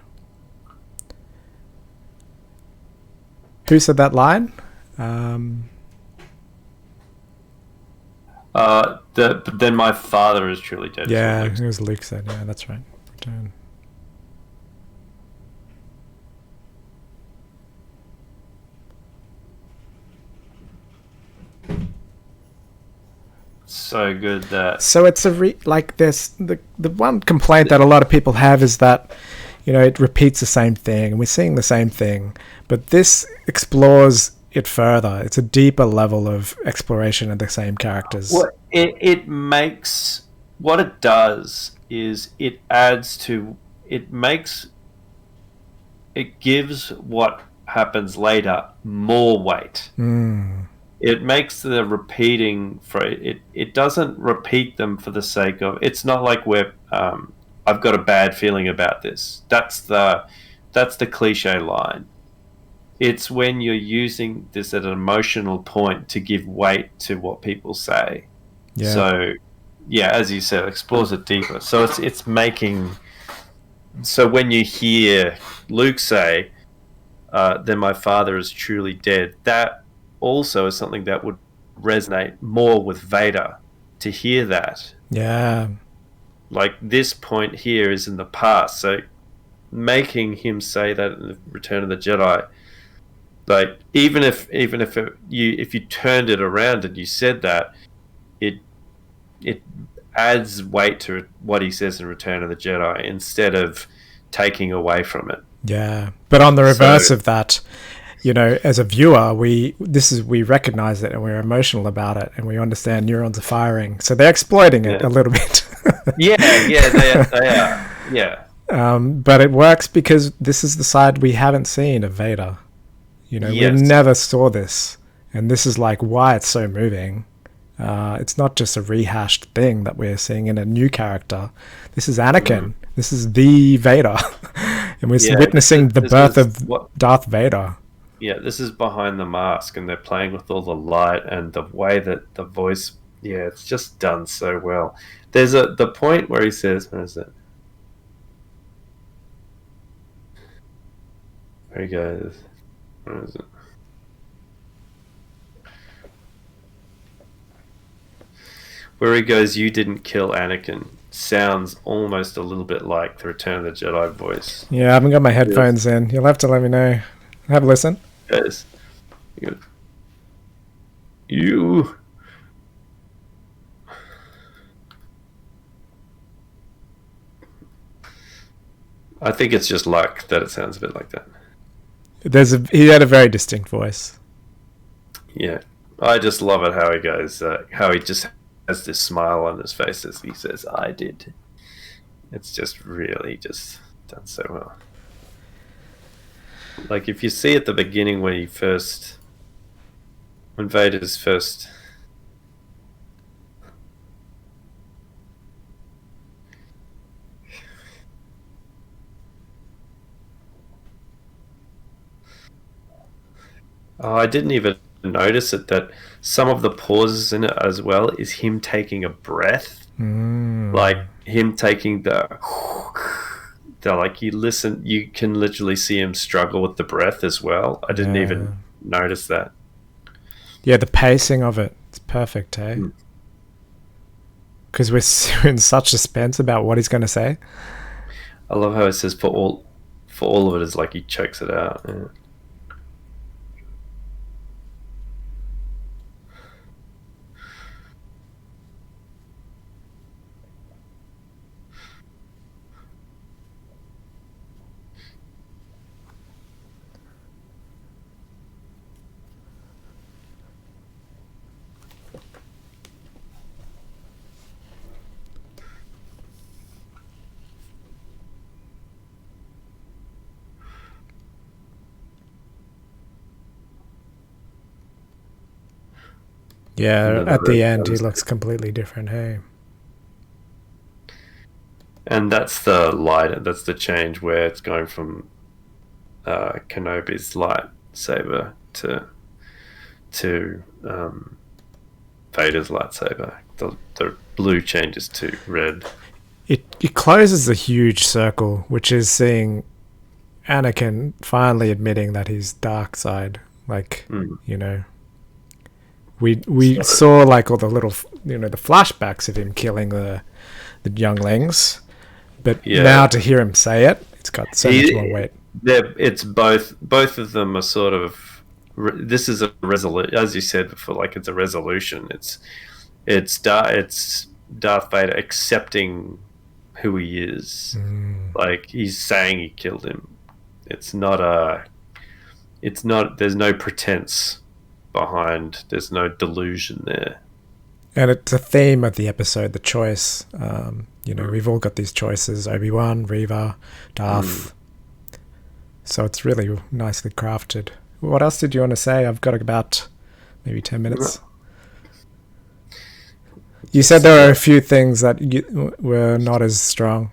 S1: Who said that line?
S5: Then my father is truly dead.
S1: Yeah, it was Luke said. Yeah, that's right. Return.
S5: So good that.
S1: So it's like this. The one complaint that a lot of people have is that, you know, it repeats the same thing, and we're seeing the same thing, but this explores it further. It's a deeper level of exploration of the same characters.
S5: Well, it makes, what it does is it adds to, it gives what happens later more weight. It makes the repeating for it. It doesn't repeat them for the sake of. It's not like I've got a bad feeling about this. That's the cliche line. It's when you're using this at an emotional point to give weight to what people say.
S1: Yeah.
S5: So, yeah, as you said, explores it deeper. So it's making. So when you hear Luke say, "Then my father is truly dead," that also is something that would resonate more with Vader to hear that.
S1: Yeah.
S5: Like this point here is in the past, so making him say that in the Return of the Jedi, like even if you turned it around and you said that, it adds weight to what he says in Return of the Jedi instead of taking away from it.
S1: Yeah, but on the reverse of that, you know, as a viewer, we recognize it and we're emotional about it and we understand neurons are firing, so they're exploiting it a little bit.
S5: yeah, they are. Yeah.
S1: But it works because this is the side we haven't seen of Vader. You know, we never saw this, and this is like why it's so moving. It's not just a rehashed thing that we're seeing in a new character. This is Anakin. This is the Vader, and we're witnessing the birth of Darth Vader.
S5: Yeah, this is behind the mask, and they're playing with all the light and the way that the voice. Yeah, it's just done so well. There's the point where he says, "Where is it?" There he goes. Where is it? Where he goes, "You didn't kill Anakin," sounds almost a little bit like the Return of the Jedi voice.
S1: Yeah, I haven't got my headphones in. You'll have to let me know. Have a listen.
S5: Yes. You. I think it's just luck that it sounds a bit like that.
S1: He had a very distinct voice.
S5: Yeah, I just love it how he goes, how he just has this smile on his face as he says, "I did." It's just really just done so well. Like if you see at the beginning when Vader's first. Oh, I didn't even notice it that some of the pauses in it as well is him taking a breath, like him taking the like you can literally see him struggle with the breath as well. I didn't even notice that.
S1: Yeah, the pacing of it, it's perfect, hey? Because we're in such suspense about what he's going to say.
S5: I love how it says for all of it is like he chokes it out. Yeah.
S1: Yeah, at the end he looks completely different, hey?
S5: And that's the light. That's the change where it's going from Kenobi's lightsaber to Vader's lightsaber. The blue changes to red.
S1: It closes a huge circle, which is seeing Anakin finally admitting that he's dark side. Like, you know, we saw like all the little, you know, the flashbacks of him killing the younglings, but now to hear him say it, it's got so much more weight.
S5: It's both of them are sort of. This is a resolution, as you said before. Like it's a resolution. It's Darth Vader accepting who he is. Like he's saying he killed him. It's not. There's no pretense behind. There's no delusion there.
S1: And it's a theme of the episode, the choice. You know, we've all got these choices: Obi-Wan, Reva, Darth. So it's really nicely crafted. What else did you want to say? I've got about maybe 10 minutes. You said there are a few things that were not as strong.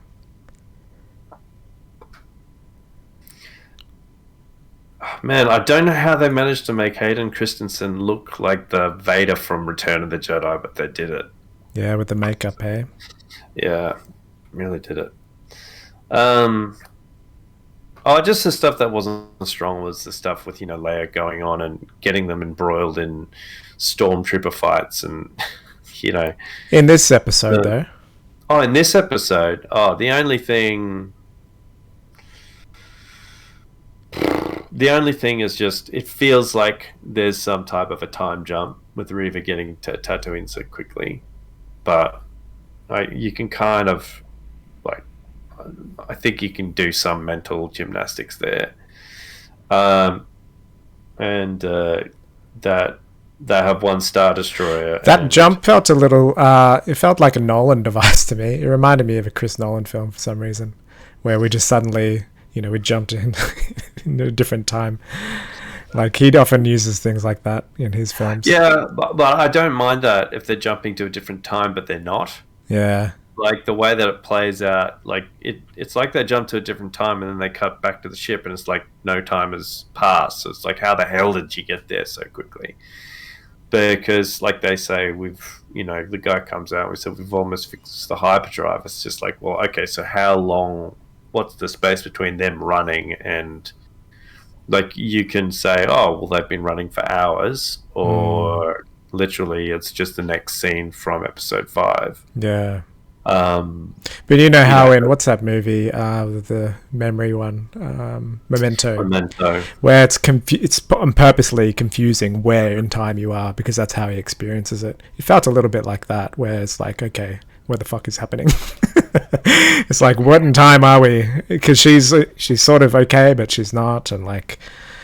S5: Man, I don't know how they managed to make Hayden Christensen look like the Vader from Return of the Jedi, but they did it.
S1: Yeah, with the makeup, hey?
S5: Yeah, really did it. Just the stuff that wasn't strong was the stuff with, you know, Leia going on and getting them embroiled in stormtrooper fights and, you know.
S1: In this episode, though.
S5: Oh, in this episode, the only thing is just it feels like there's some type of a time jump with Reva getting to Tatooine so quickly, but you can kind of like I think you can do some mental gymnastics there, and that they have one Star Destroyer.
S1: That jump felt a little. It felt like a Nolan device to me. It reminded me of a Chris Nolan film for some reason, where we just suddenly, you know, we jumped in a different time. Like he often uses things like that in his films.
S5: Yeah, but I don't mind that if they're jumping to a different time, but they're not.
S1: Yeah.
S5: Like the way that it plays out, like it's like they jump to a different time and then they cut back to the ship and it's like no time has passed. So it's like, how the hell did you get there so quickly? Because like they say, the guy comes out, we said we've almost fixed the hyperdrive. It's just like, well, okay, so how long, what's the space between them running and Like you can say, oh, well, they've been running for hours, or literally it's just the next scene from episode 5.
S1: Yeah.
S5: Um,
S1: But you know how
S5: know,
S1: in what's that movie, the memory one, Memento,
S5: Memento.
S1: where it's purposely confusing where in time you are because that's how he experiences it. It felt a little bit like that, where it's like, okay, what the fuck is happening? It's like, what in time are we? Because she's sort of okay, but she's not, and like,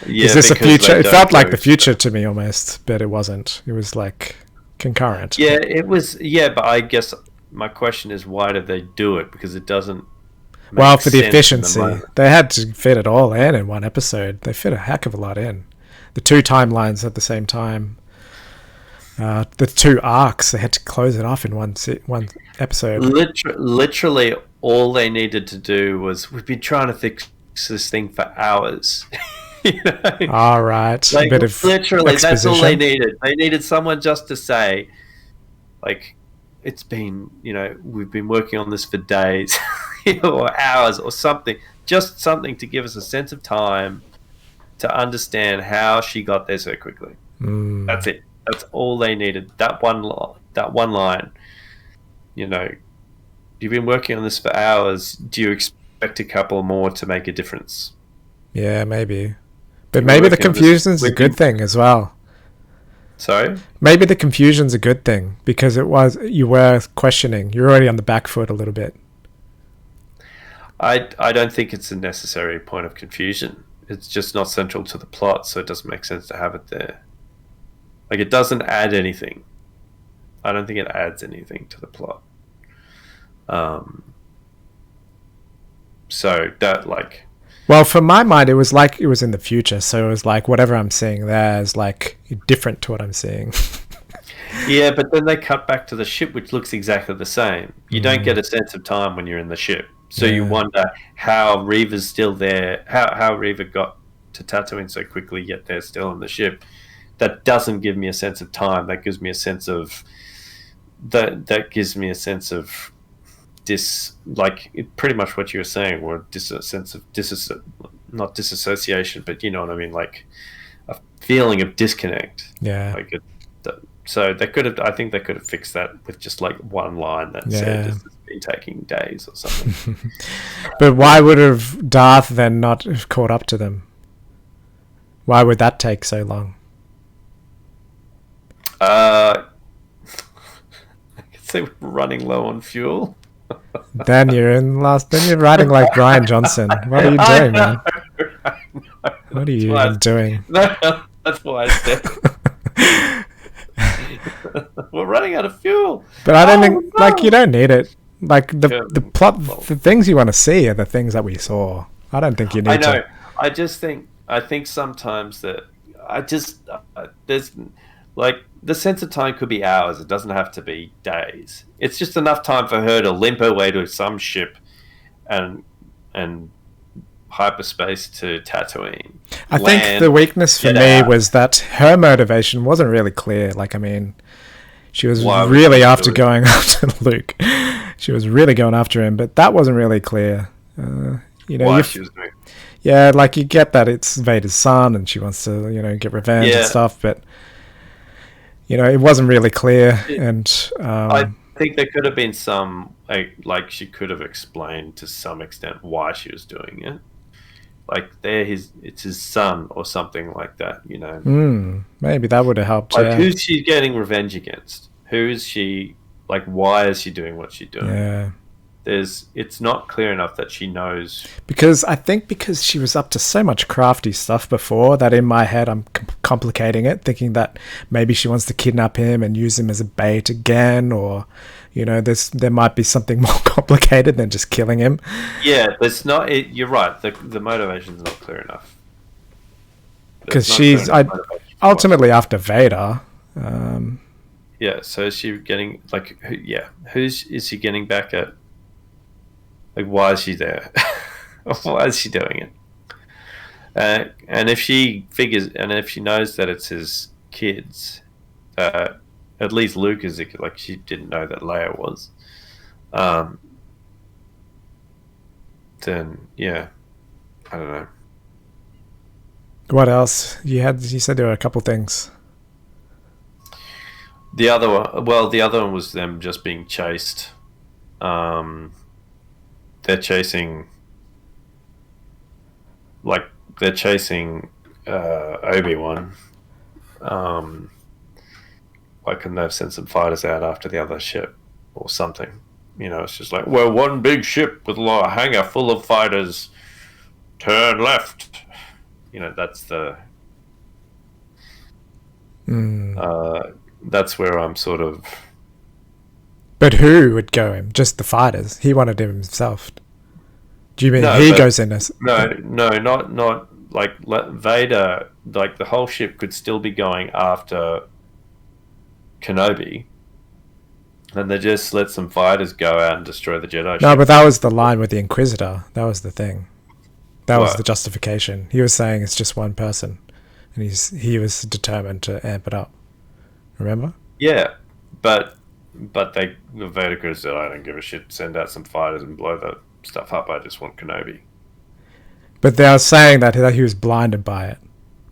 S1: is this a future? It felt like the future to me almost, but it wasn't. It was like concurrent.
S5: Yeah, it was. Yeah, but I guess my question is, why did they do it? Because it doesn't.
S1: Well, for the efficiency, they had to fit it all in one episode. They fit a heck of a lot in. The 2 timelines at the same time. The 2 arcs, they had to close it off in one episode.
S5: Literally, all they needed to do was, we've been trying to fix this thing for hours. You know?
S1: All right,
S5: Like,
S1: a bit of
S5: literally,
S1: exposition.
S5: that's all they needed. They needed someone just to say, like, it's been, we've been working on this for days, or hours, or something. Just something to give us a sense of time to understand how she got there so quickly. That's it. That's all they needed. That one line. You've been working on this for hours. Do you expect a couple more to make a difference?
S1: Yeah, maybe. But maybe the confusion's a good thing as well.
S5: Sorry?
S1: Maybe the confusion's a good thing because you were questioning. You're already on the back foot a little bit.
S5: I don't think it's a necessary point of confusion. It's just not central to the plot, so it doesn't make sense to have it there. Like, it doesn't add anything. I don't think it adds anything to the plot. So that, like...
S1: Well, for my mind, it was like it was in the future. So it was like whatever I'm seeing there is like different to what I'm seeing.
S5: Yeah, but then they cut back to the ship, which looks exactly the same. You don't get a sense of time when you're in the ship. So you wonder how Reva's still there, how Reva got to Tatooine so quickly, yet they're still in the ship. That doesn't give me a sense of time. That gives me a sense of pretty much what you were saying, or a sense of not disassociation, but you know what I mean, like a feeling of disconnect.
S1: Yeah.
S5: So I think they could have fixed that with just like one line that said this has been taking days or something.
S1: But why would have Darth then not have caught up to them? Why would that take so long?
S5: I guess they were running low on fuel.
S1: Then you're writing like Brian Johnson. What are you doing, man? What are you even doing?
S5: No, that's why I said we're running out of fuel.
S1: But I don't think like you don't need it. Like the plot, the things you want to see are the things that we saw. I don't think you need to.
S5: I think sometimes that there's like the sense of time could be hours. It doesn't have to be days. It's just enough time for her to limp her way to some ship and hyperspace to Tatooine.
S1: I think the weakness for me was that her motivation wasn't really clear. Like, I mean, she was really after going after Luke. She was really going after him, but that wasn't really clear.
S5: Why she was doing.
S1: Yeah, like you get that it's Vader's son and she wants to, get revenge and stuff, but it wasn't really clear. And
S5: I think there could have been some, like she could have explained to some extent why she was doing it. Like it's his son or something like that,
S1: Maybe that would have helped.
S5: Like who's she getting revenge against? Who is she? Like why is she doing what she's doing?
S1: Yeah.
S5: It's not clear enough that she knows.
S1: Because she was up to so much crafty stuff before that in my head I'm complicating it, thinking that maybe she wants to kidnap him and use him as a bait again, or there might be something more complicated than just killing him.
S5: Yeah, it's not. You're right. The motivation's not clear enough.
S1: Because she's ultimately after Vader.
S5: Yeah, so is she getting is she getting back at? Like, why is she there? Why is she doing it? And if she knows that it's his kids, at least Luke is like she didn't know that Leia was. Then yeah, I don't know.
S1: What else? You said there were a couple things.
S5: The other one, well, the other one was them just being chased. They're chasing, Obi-Wan. Why couldn't they have sent some fighters out after the other ship or something? It's just like, well, one big ship with a hangar full of fighters. Turn left. That's the. That's where I'm sort of.
S1: But who would go him? Just the fighters. He wanted him himself. Do you mean goes in as?
S5: No, not like Vader. Like the whole ship could still be going after Kenobi, and they just let some fighters go out and destroy the Jedi.
S1: No, but that was the line with the Inquisitor. That was the thing. That was the justification. He was saying it's just one person, and he was determined to amp it up. Remember?
S5: Yeah, but Vader could have said, "I don't give a shit. Send out some fighters and blow that stuff up. I just want Kenobi."
S1: But they were saying that he was blinded by it.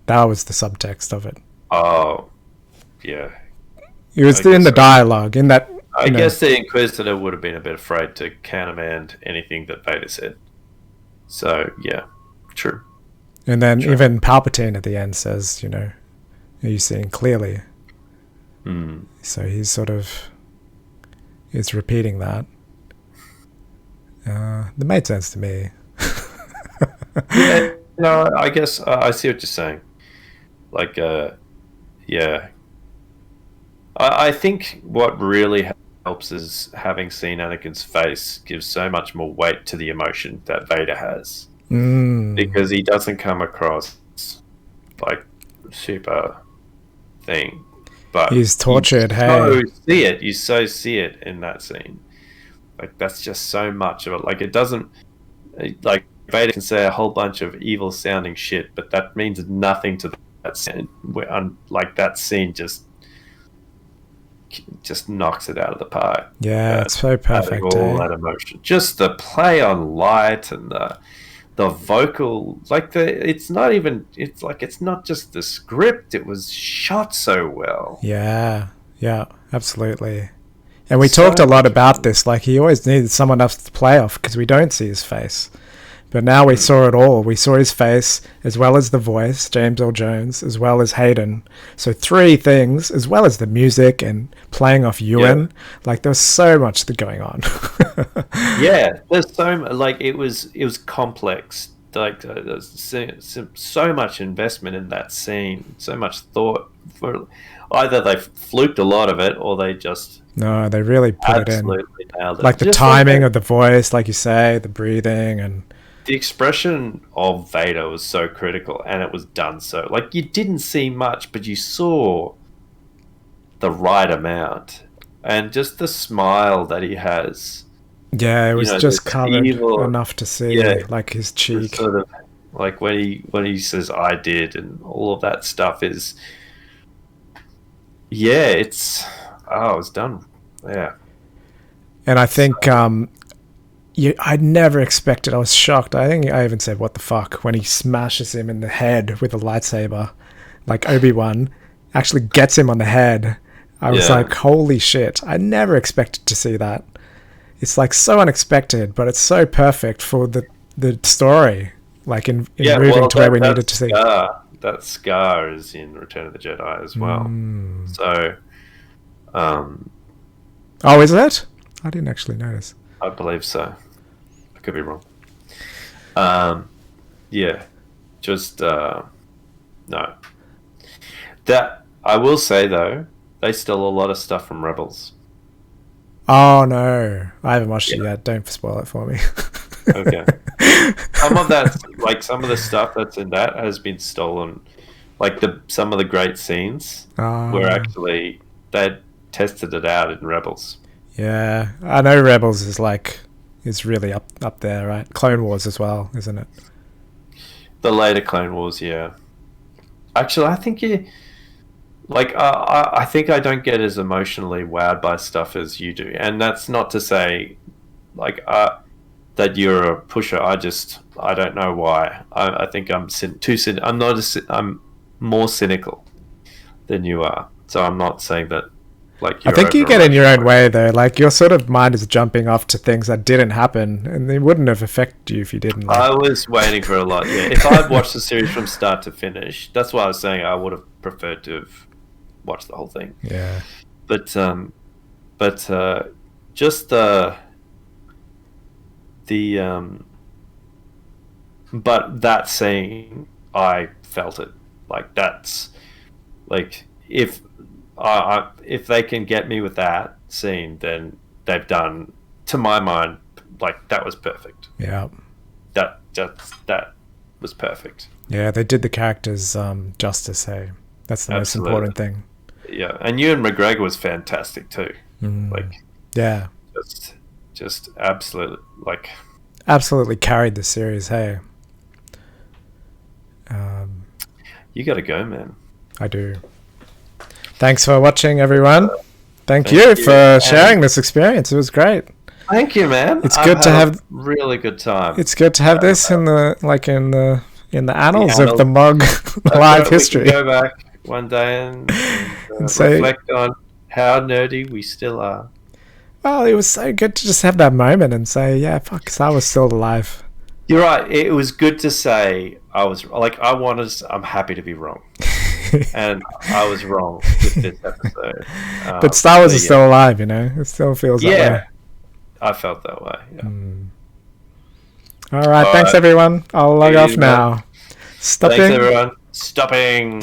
S1: That was the subtext of it.
S5: Oh, yeah.
S1: It was in the dialogue. In that,
S5: I guess the Inquisitor would have been a bit afraid to countermand anything that Vader said. So, yeah, true.
S1: And then even Palpatine at the end says, are you seeing clearly? So he's sort of is repeating that. That made sense to me.
S5: Yeah, no, I guess I see what you're saying. Like, yeah. I think what really helps is having seen Anakin's face gives so much more weight to the emotion that Vader has. Because he doesn't come across like super thing. But
S1: he's tortured,
S5: you so see it in that scene. Like, that's just so much of it. Like, it doesn't... Like, Vader can say a whole bunch of evil-sounding shit, but that means nothing to that scene. Like, that scene just knocks it out of the park.
S1: Yeah, it's so perfect.
S5: All that emotion. Just the play on light and the vocal... Like, it's not just the script. It was shot so well.
S1: Yeah, absolutely. And we talked a lot about this. Like, he always needed someone else to play off because we don't see his face. But now we saw it all. We saw his face as well as the voice, James Earl Jones, as well as Hayden. So 3 things, as well as the music and playing off Ewan. Yeah. Like, there was so much going on.
S5: Yeah, there's it was complex. Like, there's so much investment in that scene, so much thought. For either they fluked a lot of it or they just...
S1: No, they really put it in.
S5: Nailed it.
S1: Like, the timing of the voice, like you say, the breathing and...
S5: The expression of Vader was so critical, and it was done so... Like, you didn't see much, but you saw the right amount. And just the smile that he has.
S1: Yeah, it was just covered enough to see, like, his cheek.
S5: Sort of, like, when he says, "I did," and all of that stuff is... Yeah, it's done. Yeah.
S1: And I think I never expected. I was shocked. I think I even said, "What the fuck?" when he smashes him in the head with a lightsaber. Like, Obi-Wan actually gets him on the head. I was like, "Holy shit!" I never expected to see that. It's like so unexpected, but it's so perfect for the story. Like in moving to where we needed to see.
S5: That scar is in Return of the Jedi as well. So,
S1: oh, is it? I didn't actually notice.
S5: I believe so. I could be wrong. Yeah, just no. That I will say though, they stole a lot of stuff from Rebels.
S1: Oh no, I haven't watched it yet. Don't spoil it for me.
S5: Okay. Some of the stuff that's in that has been stolen. Like some of the great scenes were actually they tested it out in Rebels.
S1: Yeah, I know Rebels is really up there, right? Clone Wars as well, isn't it?
S5: The later Clone Wars, yeah. Actually, I think I think I don't get as emotionally wowed by stuff as you do, and that's not to say, that you're a pusher. I don't know why. I think I'm I'm I'm more cynical than you are. So I'm not saying that. Like,
S1: I think you get in your own way though. Like, your sort of mind is jumping off to things that didn't happen, and they wouldn't have affected you if you didn't.
S5: I was waiting for a lot. Yeah, if I'd watched the series from start to finish, that's why I was saying I would have preferred to have watched the whole thing.
S1: Yeah.
S5: But just but that scene, I felt it. Like, that's like, if they can get me with that scene, then they've done, to my mind, like, that was perfect.
S1: Yeah.
S5: That was perfect.
S1: Yeah, they did the characters justice. Hey, that's the most important thing.
S5: Yeah, and Ewan McGregor was fantastic too. Like,
S1: yeah,
S5: just absolutely, like,
S1: absolutely carried the series. Hey,
S5: you got to go, man.
S1: I do. Thanks for watching, everyone. Thank you for sharing this experience. It was great.
S5: Thank you, man.
S1: It's good to have
S5: really good time.
S1: It's good to have this in the annals of the Mog live history.
S5: We can go back one day and
S1: say,
S5: reflect on how nerdy we still are.
S1: Well, it was so good to just have that moment and say, yeah, fuck, 'cause I was still alive.
S5: You're right. It was good to say I was like, I'm happy to be wrong. And I was wrong with this episode.
S1: But Star Wars is still alive, you know? It still feels that way.
S5: Yeah, I felt that way. Yeah.
S1: All right, thanks, everyone. I'll log off now. Stopping.
S5: Thanks, everyone. Stopping.